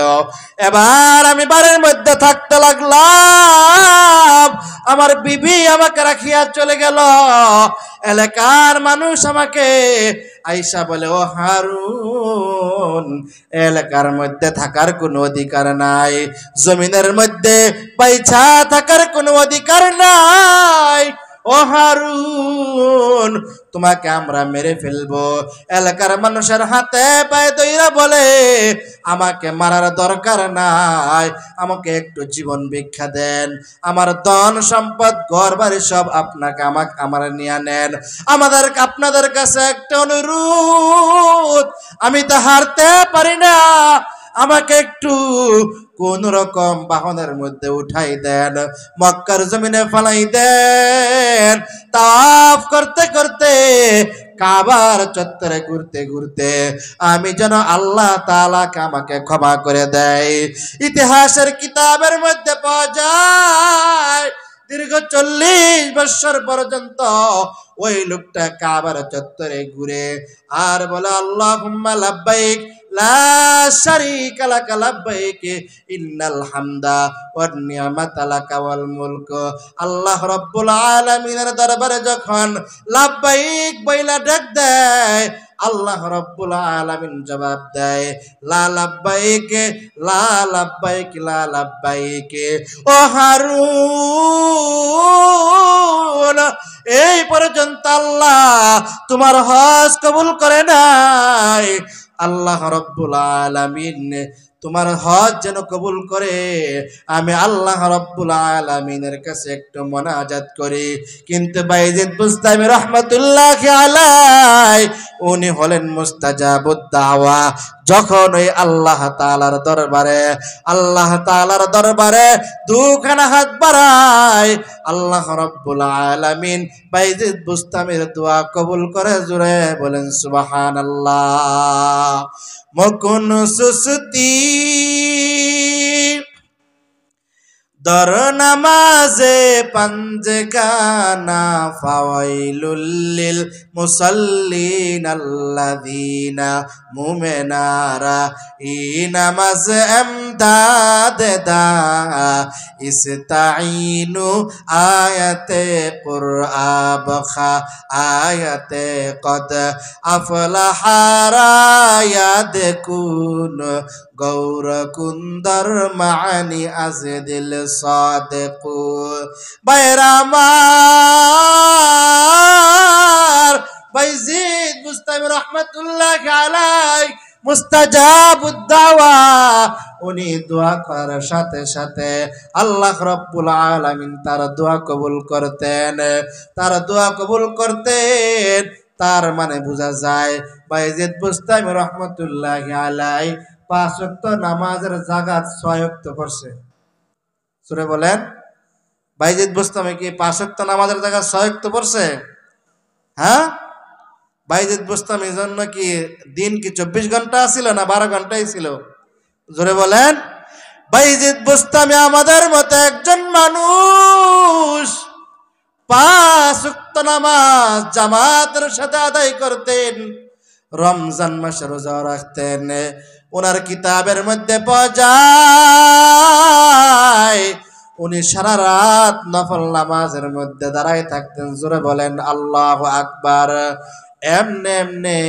এবার আমি বাড়ির মধ্যে থাকতে লাগলাম। আমার বিবি আমাকে রাখিয়া চলে গেল। এলাকার মানুষ আমাকে আইসা বলে, ও হারুন, এলাকার মধ্যে থাকার কোনো অধিকার নাই, জমিনের মধ্যে পয়সা থাকার কোনো অধিকার নাই। ও হারুন, তোমাকে আমরা মেরে ফেলবো। এলাকার মানুষের হাতে পায়ে দইরা বলে, আমাকে মারার দরকার নাই, আমাকে একটু জীবন ভিক্ষা দেন, আমার ধন সম্পদ ঘর বাড়ি সব আপনাকে আমার নিয়ে নেন। আপনাদের কাছে একটা অনুরোধ, আমি তো হারতে পারি না, আমাকে একটু কোন রকম বাহনের মধ্যে উঠাই দেন, মক্কার জমিনে ফালাই দেন। তাওয়াফ করতে করতে কাবার চত্বরে ঘুরতে ঘুরতে আমি যেন আল্লাহ তাআলাকে আমাকে ক্ষমা করে দেয়। ইতিহাসের কিতাবের মধ্যে পাওয়া যায় দীর্ঘ 40 বছর পর্যন্ত ওই লোকটা কাবার চত্বরে ঘুরে আর বলে, আল্লাহুম্মা লাব্বাইক লা শারীকা লাকা লাব্বাইক ইন্নাল হামদা ওয়ান নি'মাতা লাকা ওয়াল মুলক। আল্লাহ রাব্বুল আলামিনের দরবারে যখন লাব্বাইক বইলা ডাক দেয়, আল্লাহ রাব্বুল আলামিন জবাব দেয়, লা লাব্বাইক লা লাব্বাইক লা লাব্বাইক। ও হারুন, এই পর্যন্ত আল্লাহ তোমার হজ কবুল করে নাই। আল্লাহ রাব্বুল আলামিন তোমার হজ যেন কবুল করে আমি আল্লাহ রাব্বুল আলামিনের কাছে একটু মুনাজাত করি। কিন্তু বাইজিদ বুস্তামি রাহমাতুল্লাহি আলাইহি উনি হলেন মুস্তাজাবুদ দাওয়া। যখন ওই আল্লাহ তাআলার দরবারে দুখানা হাত বাড়ায়, আল্লাহ রাব্বুল আলামিন বাইজিদ বুস্তামির দোয়া কবুল করে। জোরে বলেন সুবহানাল্লাহ। মকুন সুস্তি দর নামাজে পাঞ্জগানা ফাওয়াইলুল লিল মুসাল্লিন আল্লাযীনা মুমিনারা ই নামাজ এমদাদ দা ইস্তাঈনু আয়াতে কুরআব খা আয়াতে কদ আফলাহা ইয়াদ কুন গৌর কুন্দর মানি আজদিল সাদেকু। বাইরামার বাইজিদ বুস্তামি রাহমাতুল্লাহি আলাইহি মুস্তাজাবুদ দাওয়া। উনি দোয়া করার সাথে সাথে আল্লাহ রাব্বুল আলামিন তার দোয়া কবুল করতেন, তার দোয়া কবুল করতেন। তার মানে বোঝা যায় বাইজিদ বুস্তামি রাহমাতুল্লাহি আলাইহি 5 ওয়াক্ত নামাজের জাগাত 6 ওয়াক্ত পড়ছে। সূরা বলেন, বাইজিদ বুস্তামি কি 5 ওয়াক্ত নামাজের জাগাত 6 ওয়াক্ত পড়ছে? হ্যাঁ, বাইজিদ বুস্তামির জন্য কি দিন কি 24 ঘন্টা ছিল না 12 ঘন্টাই ছিল? জোরে বলেন। বাইজিদ বুস্তামি আমাদের মতো একজন মানুষ, 5 ওয়াক্ত নামাজ জামাতের সাথে আদায় করতেন, রমজান মাসে রোজা রাখতেন। ওনার কিতাবের মধ্যে পাওয়া যায় উনি সারা রাত নফল নামাজের মধ্যে দাঁড়ায় থাকতেন। জোরে বলেন আল্লাহু আকবার। এমনে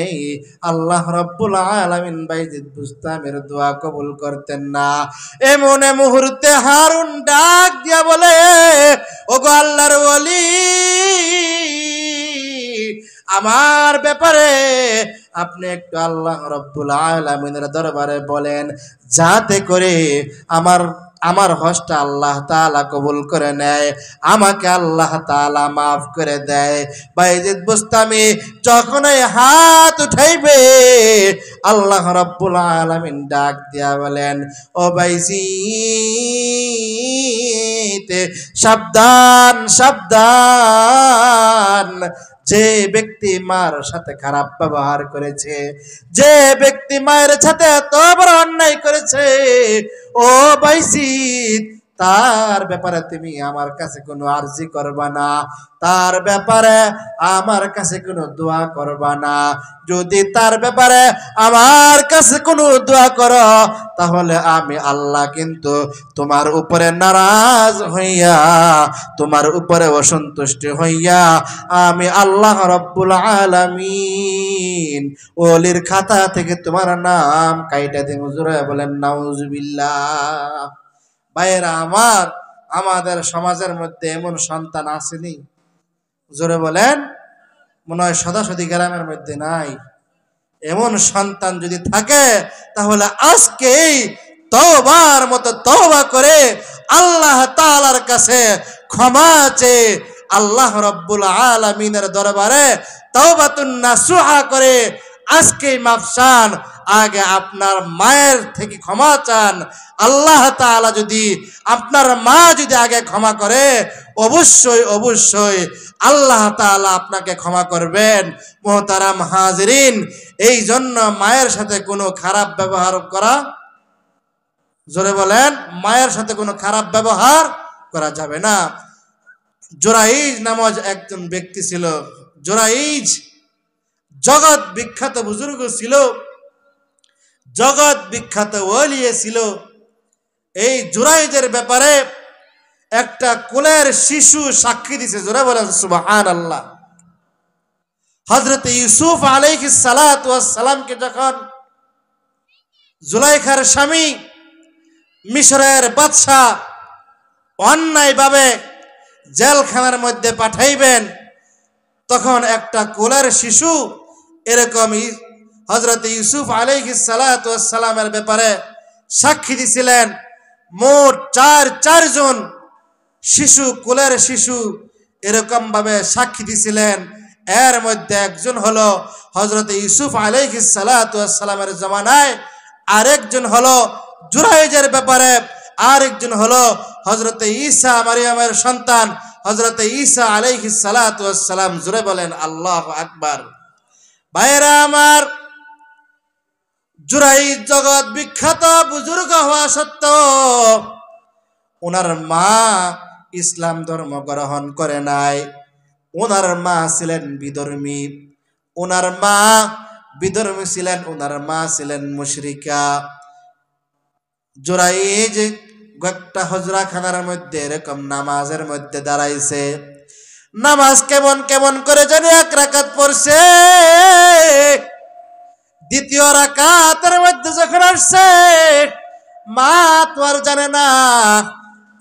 আল্লাহ রাব্বুল আলামিন বাইজিদ বুস্তামির দোয়া কবুল করতেন না। এমন মুহূর্তে হারুন ডাক দিয়া বলে, ওগো আল্লাহর ওলি, আমার ব্যাপারে আপনি একটু আল্লাহ রাব্বুল আলামিনের দরবারে বলেন, যাতে করে আমার হজটা আল্লাহ তাআলা কবুল করে নেয়, আমাকে আল্লাহ তাআলা মাফ করে দেয়। বাইজিদ বুস্তামি যখন এই হাত উঠাইবে, আল্লাহ রাব্বুল আলামিন ডাক দিয়া বলেন, ও বাইজিদ, সাবধান সাবধান, যে ব্যক্তি মার সাথে খারাপ ব্যবহার করেছে, যে ব্যক্তি মায়ের সাথে এত বড় অন্যায় করেছে, ও বাইজিদ, তার ব্যাপারে তুমি আমার কাছে কোনো আরজি করবা না, তার ব্যাপারে আমার কাছে কোনো দোয়া করবা না। যদি তার ব্যাপারে আমার কাছে কোনো দোয়া করো, তাহলে আমি আল্লাহ কিন্তু তোমার উপরে নারাজ হইয়া, তোমার উপরে অসন্তুষ্ট হইয়া আমি আল্লাহ রাব্বুল আলামিন ওলির খাতা থেকে তোমার নাম কাইটা দেব। জোরে বলেন নাউজুবিল্লাহ। ভাইয়েরা আমার, আমাদের সমাজের মধ্যে এমন সন্তান আসেনি? জোরে বলেন। মনে হয় সদাসদি গ্রামের মধ্যে নাই। এমন সন্তান যদি থাকে, তাহলে আজকেই তওবার মতো তওবা করে আল্লাহ তাআলার কাছে ক্ষমা চেয়ে আল্লাহ রাব্বুল আলামিনের দরবারে তওবাতুন নাসুহা করে আজকেই মাফ চান। আগে আপনার মায়ের থেকে ক্ষমা চান। আল্লাহ তাআলা যদি, আপনার মা যদি আগে ক্ষমা করে, অবশ্যই অবশ্যই আল্লাহ তাআলা আপনাকে ক্ষমা করবেন। মুহতারাম হাজিরিন, এই জন্য মায়ের সাথে কোনো খারাপ ব্যবহার করা, জোরে বলেন, মায়ের সাথে কোনো খারাপ ব্যবহার করা যাবে না। জুরাইজ নামক একজন ব্যক্তি ছিল। জুরাইজ জগৎ বিখ্যাত বুজুর্গ ছিল। জগৎ বিখ্যাত ওলি ছিল। এই জুরাইজের ব্যাপারে একটা কোলের শিশু সাক্ষী দিছে, জোরে বলেন সুবহানাল্লাহ। হযরত ইউসুফ আলাইহিস সালাতু ওয়াস সালামকে যখন জুলাইখার স্বামী মিশরের বাদশা অন্যায়ভাবে জেলখানার মধ্যে পাঠাইবেন, তখন একটা কোলের শিশু এরকমই হযরত ইউসুফ আলাইহিস সালাতু ওয়াস সালামের ব্যাপারে সাক্ষী দিছিলেন। মোট চারজন শিশু, কোলের শিশু এরকম ভাবে সাক্ষী দিছিলেন। এর মধ্যে একজন হলো হযরত ইউসুফ আলাইহিস সালাতু ওয়াস সালামের জামানায়, আরেকজন হলো জুরাইজের ব্যাপারে, আরেকজন হলো হযরত ঈসা মারিয়ামের সন্তান হযরত ঈসা আলাইহিস সালাতু ওয়াস সালাম। জোরে বলেন আল্লাহু আকবার। ভাইরা আমার, জুরাইজ জগৎ বিখ্যাত বুজুর্গ হওয়া সত্ত্বেও ওনার মা ইসলাম ধর্ম গ্রহণ করে নাই। ওনার মা ছিলেন বিধর্মী, ওনার মা বিধর্মী ছিলেন, ওনার মা ছিলেন মুশরিকা। জুরাইজ একটা হজরাখানার মধ্যে এরকম নামাজের মধ্যে দাঁড়াইছে। নামাজ কেমন কেমন করে জানি এক রাকাত পড়ছে। দ্বিতীয় রাকাতের মধ্যে যখন আসছে, মা তো আর জানে না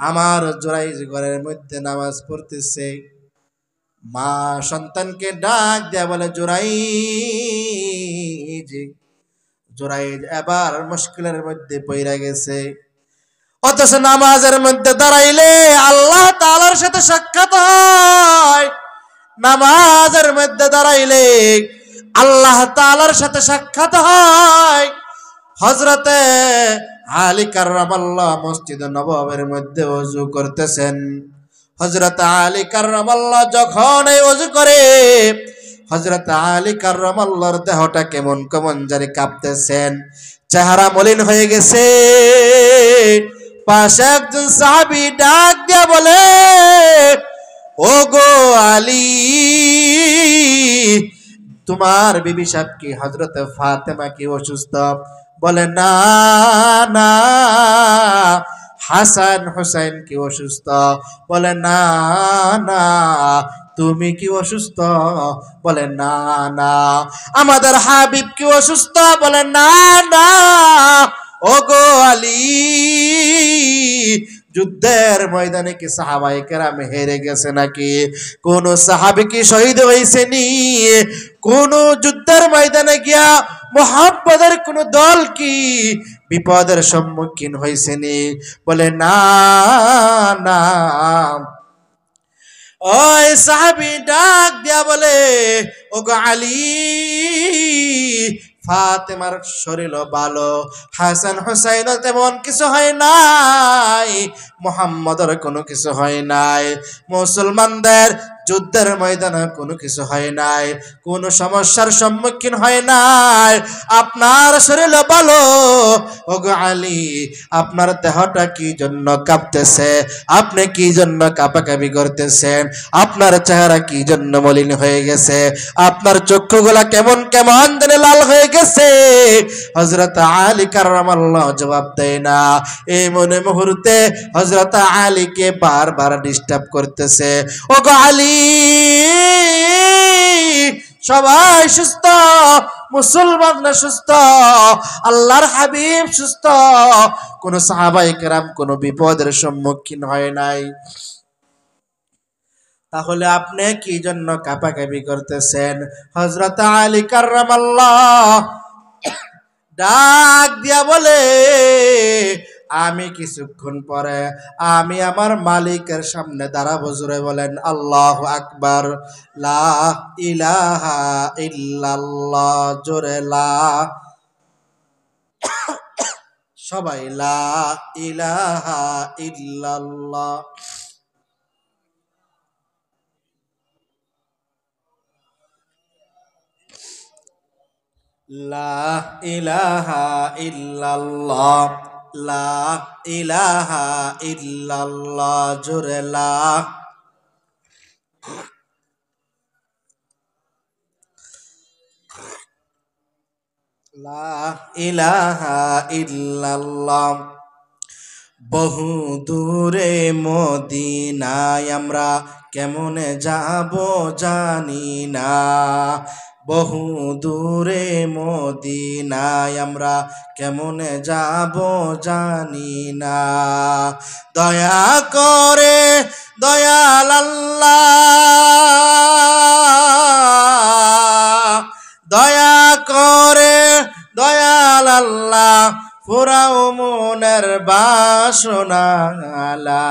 আমার জুরাইজ ঘরের মধ্যে নামাজ পড়তেছে। মা সন্তানকে ডাক দেয়া বলে, জুরাইজ। জুরাইজ এবার মুশকিলের মধ্যে পইরা গেছে। অথচ নামাজের মধ্যে দাঁড়াইলে আল্লাহ তাআলার সাথে সাক্ষাৎ হয়। নামাজের মধ্যে দাঁড়াইলে আল্লাহ তাআলার সাথে সাক্ষাৎ হয়। হযরতে আলী কাররামাল্লাহ মসজিদ নববীর মধ্যে ওযু করতেছেন। হযরত আলী কাররামাল্লাহ যখন এই ওযু করে, হযরত আলী কাররামাল্লাহর দেহটা কেমন কেমন জানি কাঁপতেছেন, চেহারা মলিন হয়ে গেছে। পাশে একজন সাহাবী ডাক দিয়া বলে, ও গো আলী, তোমার বিবি সাহেব কি হযরত ফাতেমা কি অসুস্থ? বলে, না না। হাসান হুসাইন কি অসুস্থ? বলে, না না। তুমি কি অসুস্থ? বলে, না না। আমাদের হাবিব কি অসুস্থ? বলে, না না। ওগো আলী, যুদ্ধের ময়দানে কি সাহাবায়ে কেরাম হেরে গেছে নাকি? কোন সাহাবী কি শহীদ হয়েছেনি? কোন যুদ্ধের ময়দানে গিয়া মুহাম্মদের কোন দল কি বিপদের সম্মুখীন হয়েছেনি? বলে, না না। ওই সাহাবী ডাক দিয়া বলে, ওগো আলী, ফাতেমার শরীর ভালো, হাসান হুসাইন তেমন কিছু হয় নাই, মুহাম্মদের কোনো কিছু হয় নাই, মুসলমানদের যুদ্ধের ময়দানে কোনো কিছু হয় নাই, কোনো সমস্যার সম্মুখীন হয় নাই। আপনার শরীর ভালো। ওগো আলী, আপনার দেহটা কি জন্য কাঁপতেছে? আপনি কি জন্য কাঁপাকাঁপি করতেছেন? আপনার চেহারা কি জন্য মলিন হয়ে গেছে? আপনার চক্ষুগুলা কেমন কেমন জানি লাল হয়ে গেছে? হযরত আলী কাররামাল্লাহ জবাব দেয় না। এই মনে মুহূর্তে হযরত আলীকে বারবার ডিস্টার্ব করতেছে। ওগো আলী, সবাই সুস্থ, মুসলমানরা সুস্থ, আল্লাহর হাবিব সুস্থ, কোন সাহাবায়ে কেরাম কোন বিপদের সম্মুখীন হয় নাই। তাহলে আপনি কি জন্য কাঁপাকাঁপি করতেছেন? হযরত আলী কাররামাল্লাহ ডাক দিয়া বলে, আমি কিছুক্ষণ পরে আমি আমার মালিকের সামনে দাঁড়াবো। জোরে বলেন আল্লাহু আকবার। লা ইলাহা ইল্লাল্লাহ। জোরে লা, সবাই লা ইলাহা ইল্লাল্লাহ। লা ইলাহা ইল্লাল্লাহ। লা ইলাহা ইল্লাল্লাহ। জোরে লা। লা ইলাহা ইল্লাল্লাহ। বহু দূরে মদিনায় আমরা কেমনে যাব জানি না। বহু দূরে মদিনায় আমরা কেমনে যাব জানি না। দয়া করে দয়াল আল্লাহ, দয়া করে দয়াল আল্লাহ, পুরাও মনের বাসনা। লা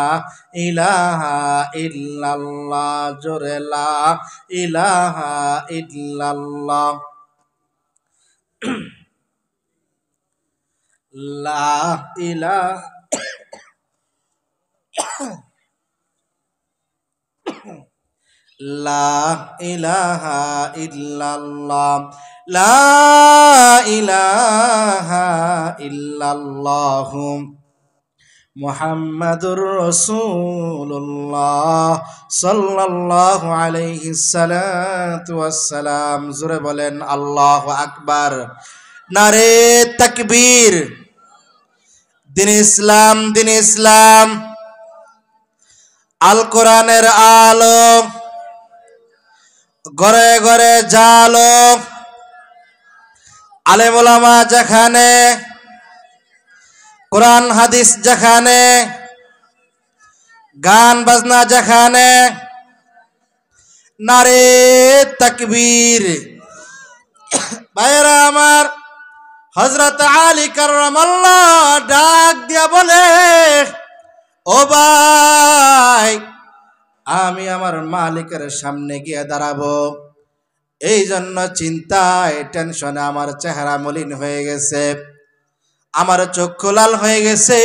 ইলাহা ইল্লাল্লাহ, জোরে লা ইলাহা ইল্লাল্লাহ। লা ইলাহা লা ইলাহা ইল্লাল্লাহ, লা ইলাহা ইল্লাল্লাহ, মুহাম্মাদুর রাসূলুল্লাহ সাল্লাল্লাহু আলাইহি সাল্লাতু ওয়াসসালাম। জোরে বলেন আল্লাহু আকবার। নারে তাকবীর। দিন ইসলাম, দিন ইসলাম। আল কোরআনের আলো ঘরে ঘরে জালো। আলেম ওলামা যেখানে, কোরআন হাদিস যেখানে, গান বাজনা যেখানে, নারে তাকবীর। ভাইরা আমার, হযরত আলী কাররামাল্লাহ ডাক দিয়া বলে, ও ভাই, আমি আমার মালিকের সামনে গিয়ে দাঁড়াবো, এই জন্য চিন্তায় টেনশনে আমার চেহারা মলিন হয়ে গেছে, আমার চক্ষু লাল হয়ে গেছে।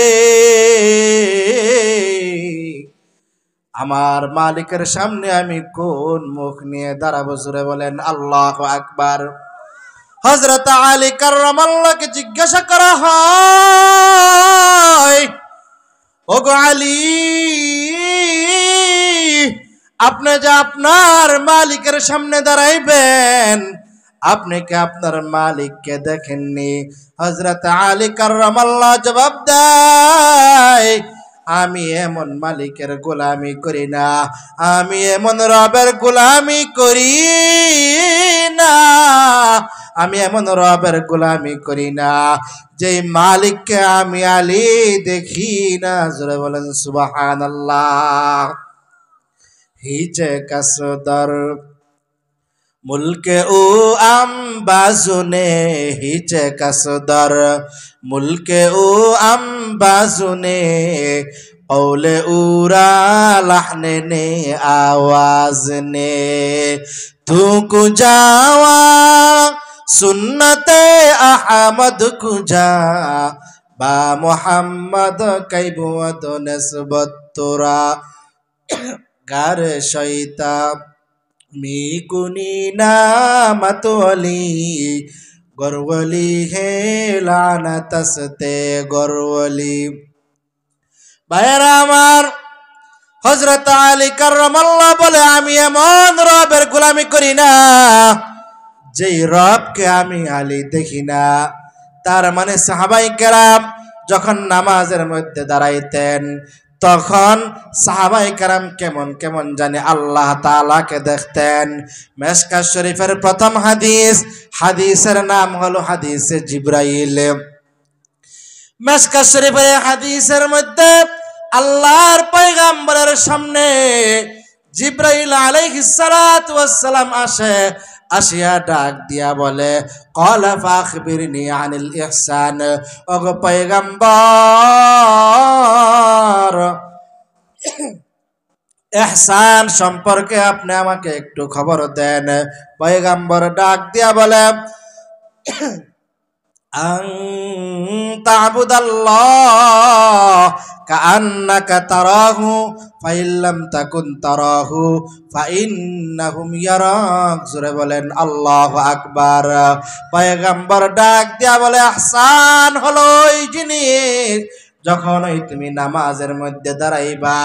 আমার মালিকের সামনে আমি কোন মুখ নিয়ে দাঁড়াবো? জোরে বলেন আল্লাহু আকবার। হযরত আলী কাররামাল্লাহকে জিজ্ঞাসা করা হয়, ওগো আলী, আপনি যে আপনার মালিকের সামনে দাঁড়াইবেন, আপনি কি আপনার মালিককে দেখেননি? হযরত আলী কাররামাল্লাহ জবাব দেয়, আমি এমন মালিকের গোলামি করি না, আমি এমন রবের গোলামি করি না, আমি এমন রবের গোলামি করি না যেই মালিককে আমি আলী দেখি না। জোরে বলেন সুবহানাল্লাহ। হিজে কাসদর মুলকে ও আম্বাজুনে, হিজে কাসদর মুলকে ও আম্বাজুনে, औले उरा लहने ने आवाज ने, तू कुजावा सुन्नते अहमद कुजा, बा मोहम्मद कैबुअत नस्बत तुरा, गार शैता मी कुनी नामतोली, गरवली है लानतसते गरवली। ভাইয়েরা আমার, হযরত আলী কাররামাল্লাহ বলে, আমি এমন রবের গোলামি করি না যেই রবকে আমি আলী দেখি না। তার মানে সাহাবায়ে কেরাম যখন নামাজের মধ্যে দাঁড়াইতেন, তখন সাহাবায়ে কেরাম কেমন কেমন জানি আল্লাহ তাআলাকে দেখতেন। মিশকাত শরীফের প্রথম হাদিস, হাদিসের নাম হলো হাদিসে জিবরাইল। মিশকাত শরীফের হাদিসের মধ্যে আল্লাহর পয়গম্বরের সামনে জিবরাইল আলাইহিস সালাতু ওয়াস সালাম আসে, আসিয়া ডাক দিয়া বলে, ক্বালা ফাখবিরনি আনিল ইহসান, ওগো পয়গম্বর, ইহসান সম্পর্কে আপনি আমাকে একটু খবর দেন। পয়গম্বর ডাক দিয়া বলে, আন তা'বুদাল্লাহ কাআন্নাকা তারাহু ফাইল্লাম তাকুন তারাহু ফাইন্নাহুম ইয়ারাক। জোরে বলেন আল্লাহু আকবার। পয়গম্বর ডাক দিয়া বলে, ইহসান হলো ওই জিনিস, যখনই তুমি নামাজের মধ্যে দাঁড়াইবা,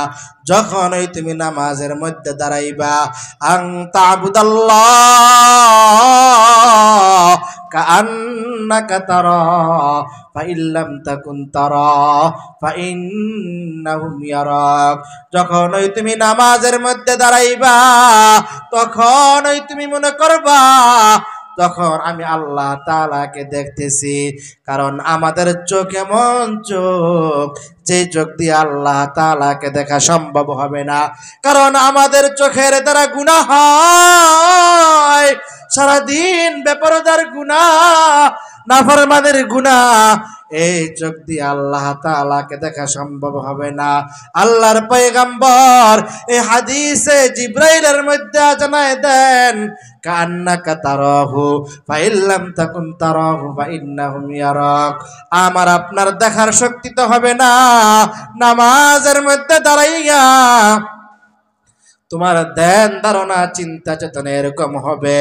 যখনই তুমি নামাজের মধ্যে দাঁড়াইবা, আন তা'বুদাল্লাহ কাআন্নাকা কান্নাকা তারা ফাইল্লাম তাকুন তারা ফাইন্নাহুম ইয়ারাক। যখনই তুমি নামাজের মধ্যে দাঁড়াইবা তখনই তুমি মনে করবা তখন আমি আল্লাহ তাআলাকে দেখতেছি। কারণ আমাদের চোখ এমন চোখ, যে চোখ দিয়ে আল্লাহ তাআলাকে দেখা সম্ভব হবে না। কারণ আমাদের চোখের দ্বারা গুনাহ হয়, সারাদিন বেপরদার গুনাহ, নাফরমানের গুনাহ। এই চোখ দিয়ে আল্লাহ তাআলাকে দেখা সম্ভব হবে না। আল্লাহর পয়গম্বর এই হাদিসে জিব্রাইলের মধ্যে জানায় দেন, কান্নাকা তারাহু ফাইল্লাম তাকুন তারাহু ফাইন্নাহুম ইয়ারাক। আমার আপনার দেখার শক্তি তো হবে না, নামাজের মধ্যে দাঁড়াইয়া তোমার ধ্যান ধারণা চিন্তা চেতনা এরকম হবে,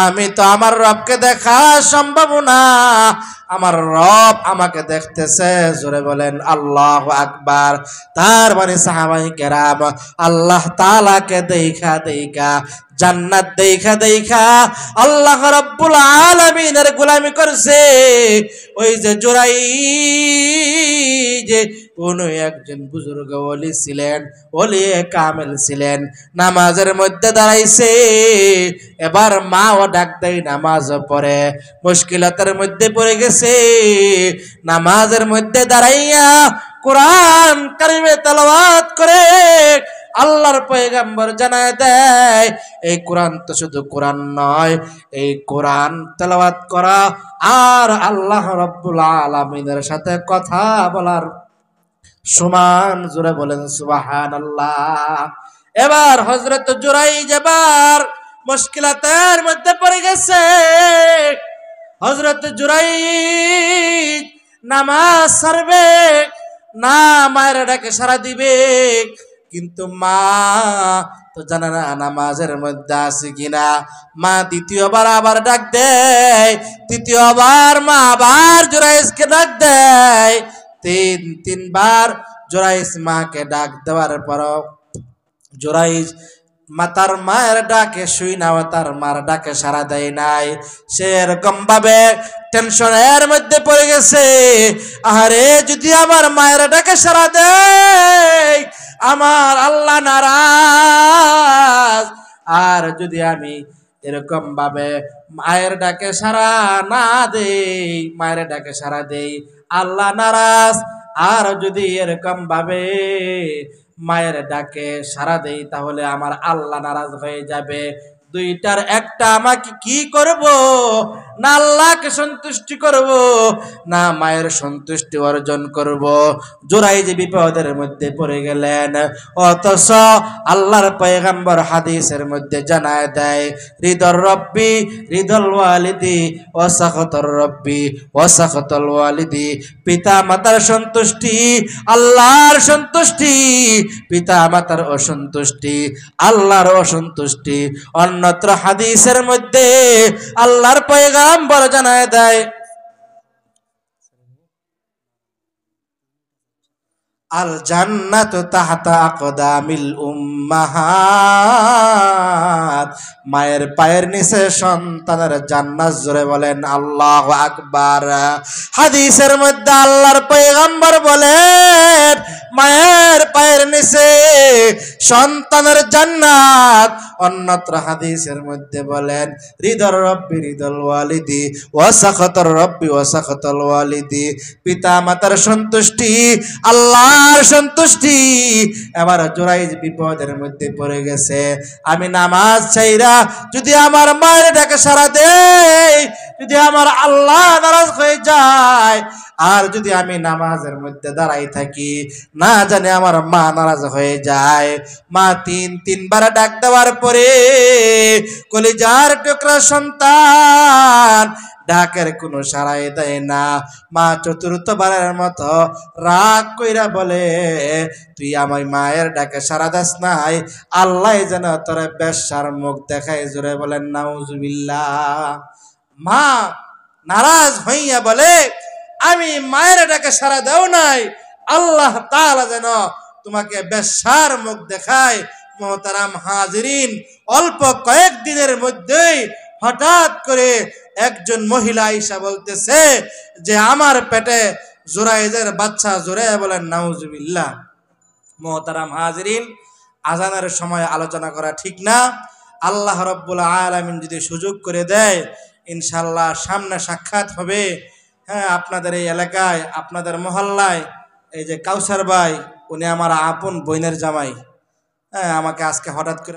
আমি তো আমার রবকে দেখা সম্ভব না, আমার রব আমাকে দেখতেছে। জোরে বলেন আল্লাহু আকবার। তার মানে সাহাবায়ে কেরাম আল্লাহ তাআলাকে দেখা দেখা, জান্নাত দেখা দেখা আল্লাহ রাব্বুল আলামিনের গোলামি করছে। ওই যে জোরাই যে কোন একজন বুজুর্গ ওলি ছিলেন, ওলি কামেল ছিলেন, নামাজের মধ্যে দাঁড়াইছে, এবার মাও ডাক দেয় নামাজ পড়ে, মুশকিলাতের মধ্যে পড়ে গেছে, নামাজের মধ্যে দাঁড়াইয়া কোরআন কারিমে তেলাওয়াত করে আল্লাহর পয়গম্বর জানায় দেয়, এই কোরআন তো শুধু কোরআন নয়, এই কোরআন তেলাওয়াত করা আর আল্লাহ রাব্বুল আলামিনের সাথে কথা বলার সমান। জোরে বলেন সুবহানাল্লাহ। এবার হযরত জুরাইজ এবার মুশকিলাতের মধ্যে পড়ে গেছে। হযরত জুরাইজ নামাজ ছাড়বে না, মায়ের ডাকে সাড়া দিবে, কিন্তু মা তো জানে না নামাজের মধ্যে আছে কিনা। মা দ্বিতীয়বার আবার ডাক দেয়, তৃতীয়বার মা আবার জুরাইজকে ডাক দেয়, তিনবার জুরাইজ মাকে ডাক দেওয়ার পর জুরাইজ তার মায়ের ডাকে শুই না, তার মার ডাকে সাড়া দেয় নাই। সে এরকম ভাবে টেনশনের মধ্যে পড়ে গেছে, আরে যদি আমার মায়ের ডাকে সাড়া দেয় আমার আল্লাহ নারাজ, আর যদি আমি এরকম ভাবে মায়ের ডাকে সাড়া না দেই, মায়ের ডাকে সাড়া দেই আল্লাহ নারাজ, আর যদি এরকম ভাবে মায়ের ডাকে সাড়া দেই তাহলে আমার আল্লাহ নারাজ হয়ে যাবে। দুইটার একটা আমাকে কি করব? না আল্লাহকে সন্তুষ্টি করব, না মায়ের সন্তুষ্টি অর্জন করব। জুরাইজ বিপদের মধ্যে পড়ে গেলেন। অথচ আল্লাহর পয়গম্বর হাদিসের মধ্যে জানায় দেয়, রিদর রব্বি রিদল ওয়ালিদি ওয়া সাখাতুর রব্বি ওয়া সাখাতুল ওয়ালিদি। পিতা মাতার সন্তুষ্টি আল্লাহর সন্তুষ্টি, পিতা মাতার অসন্তুষ্টি আল্লাহর অসন্তুষ্টি। অন্যত্র হাদিসের মধ্যে আল্লাহর পয়গম্বর জানায় দেয়, আল জান্নাতু তাহতা আকদামিল উম্মাহাত। মায়ের পায়ের নিচে সন্তানের জান্নাত। জোরে বলেন আল্লাহু আকবার। হাদিসের মধ্যে আল্লাহর পয়গম্বর বলেন, মায়ের পায়ের নিচে সন্তানের জান্নাত। অন্যত্র হাদিসের মধ্যে বলেন, রিদর রব্বি রিদল ওয়ালিদি ওয়া সাখাতুর রব্বি ওয়া সাখাতুল ওয়ালিদি। পিতা মাতার সন্তুষ্টি আল্লাহর সন্তুষ্টি। এবার জুরাইজ বিপদের মধ্যে পড়ে গেছে, আমি নামাজ ছাইরা যদি আমার মায়ের ডাকে সাড়া দেই, যদি আমার আল্লাহ নারাজ হয়ে যায়, আর যদি আমি নামাজের মধ্যে দাঁড়াই থাকি, না জানে আমার মা নারাজ হয়ে যায়। মা তিনবার ডাক দেওয়ার পরে কলিজার টুকরা সন্তান ডাকের কোনো সাড়াই দেয় না। মা চতুর্থবারের মতো রাগ কইরা বলে, তুই আমার মায়ের ডাকে সাড়া দাস নাই, আল্লাহ যেন তোর বেশ্যার মুখ দেখায়। জোরে বলেন নাউজুবিল্লাহ। মা নারাজ হইয়া বলে, আমি মায়ের ডাকে সাড়া দেও নাই, আল্লাহ তাআলা যেন তোমাকে বেশ্যার মুখ দেখায়। মোহতারাম হাজিরিন, অল্প কয়েকদিনের মধ্যেই হঠাৎ করে একজন মহিলা আয়েশা বলতেছে যে আমার পেটে জুরাইজের বাচ্চা, জোরে বলেন নাউজুবিল্লাহ। মুহতারাম হাজিরিন, আজানের সময় আলোচনা করা ঠিক না। আল্লাহ রাব্বুল আলামিন যদি সুযোগ করে দেয়, ইনশাআল্লাহ সামনে সাক্ষাৎ হবে। হ্যাঁ, আপনাদের এই এলাকায়, আপনাদের মহল্লায় এই যে কাউসার ভাই, উনি আমার আপন বোনের জামাই। হ্যাঁ, আমাকে আজকে হঠাৎ করে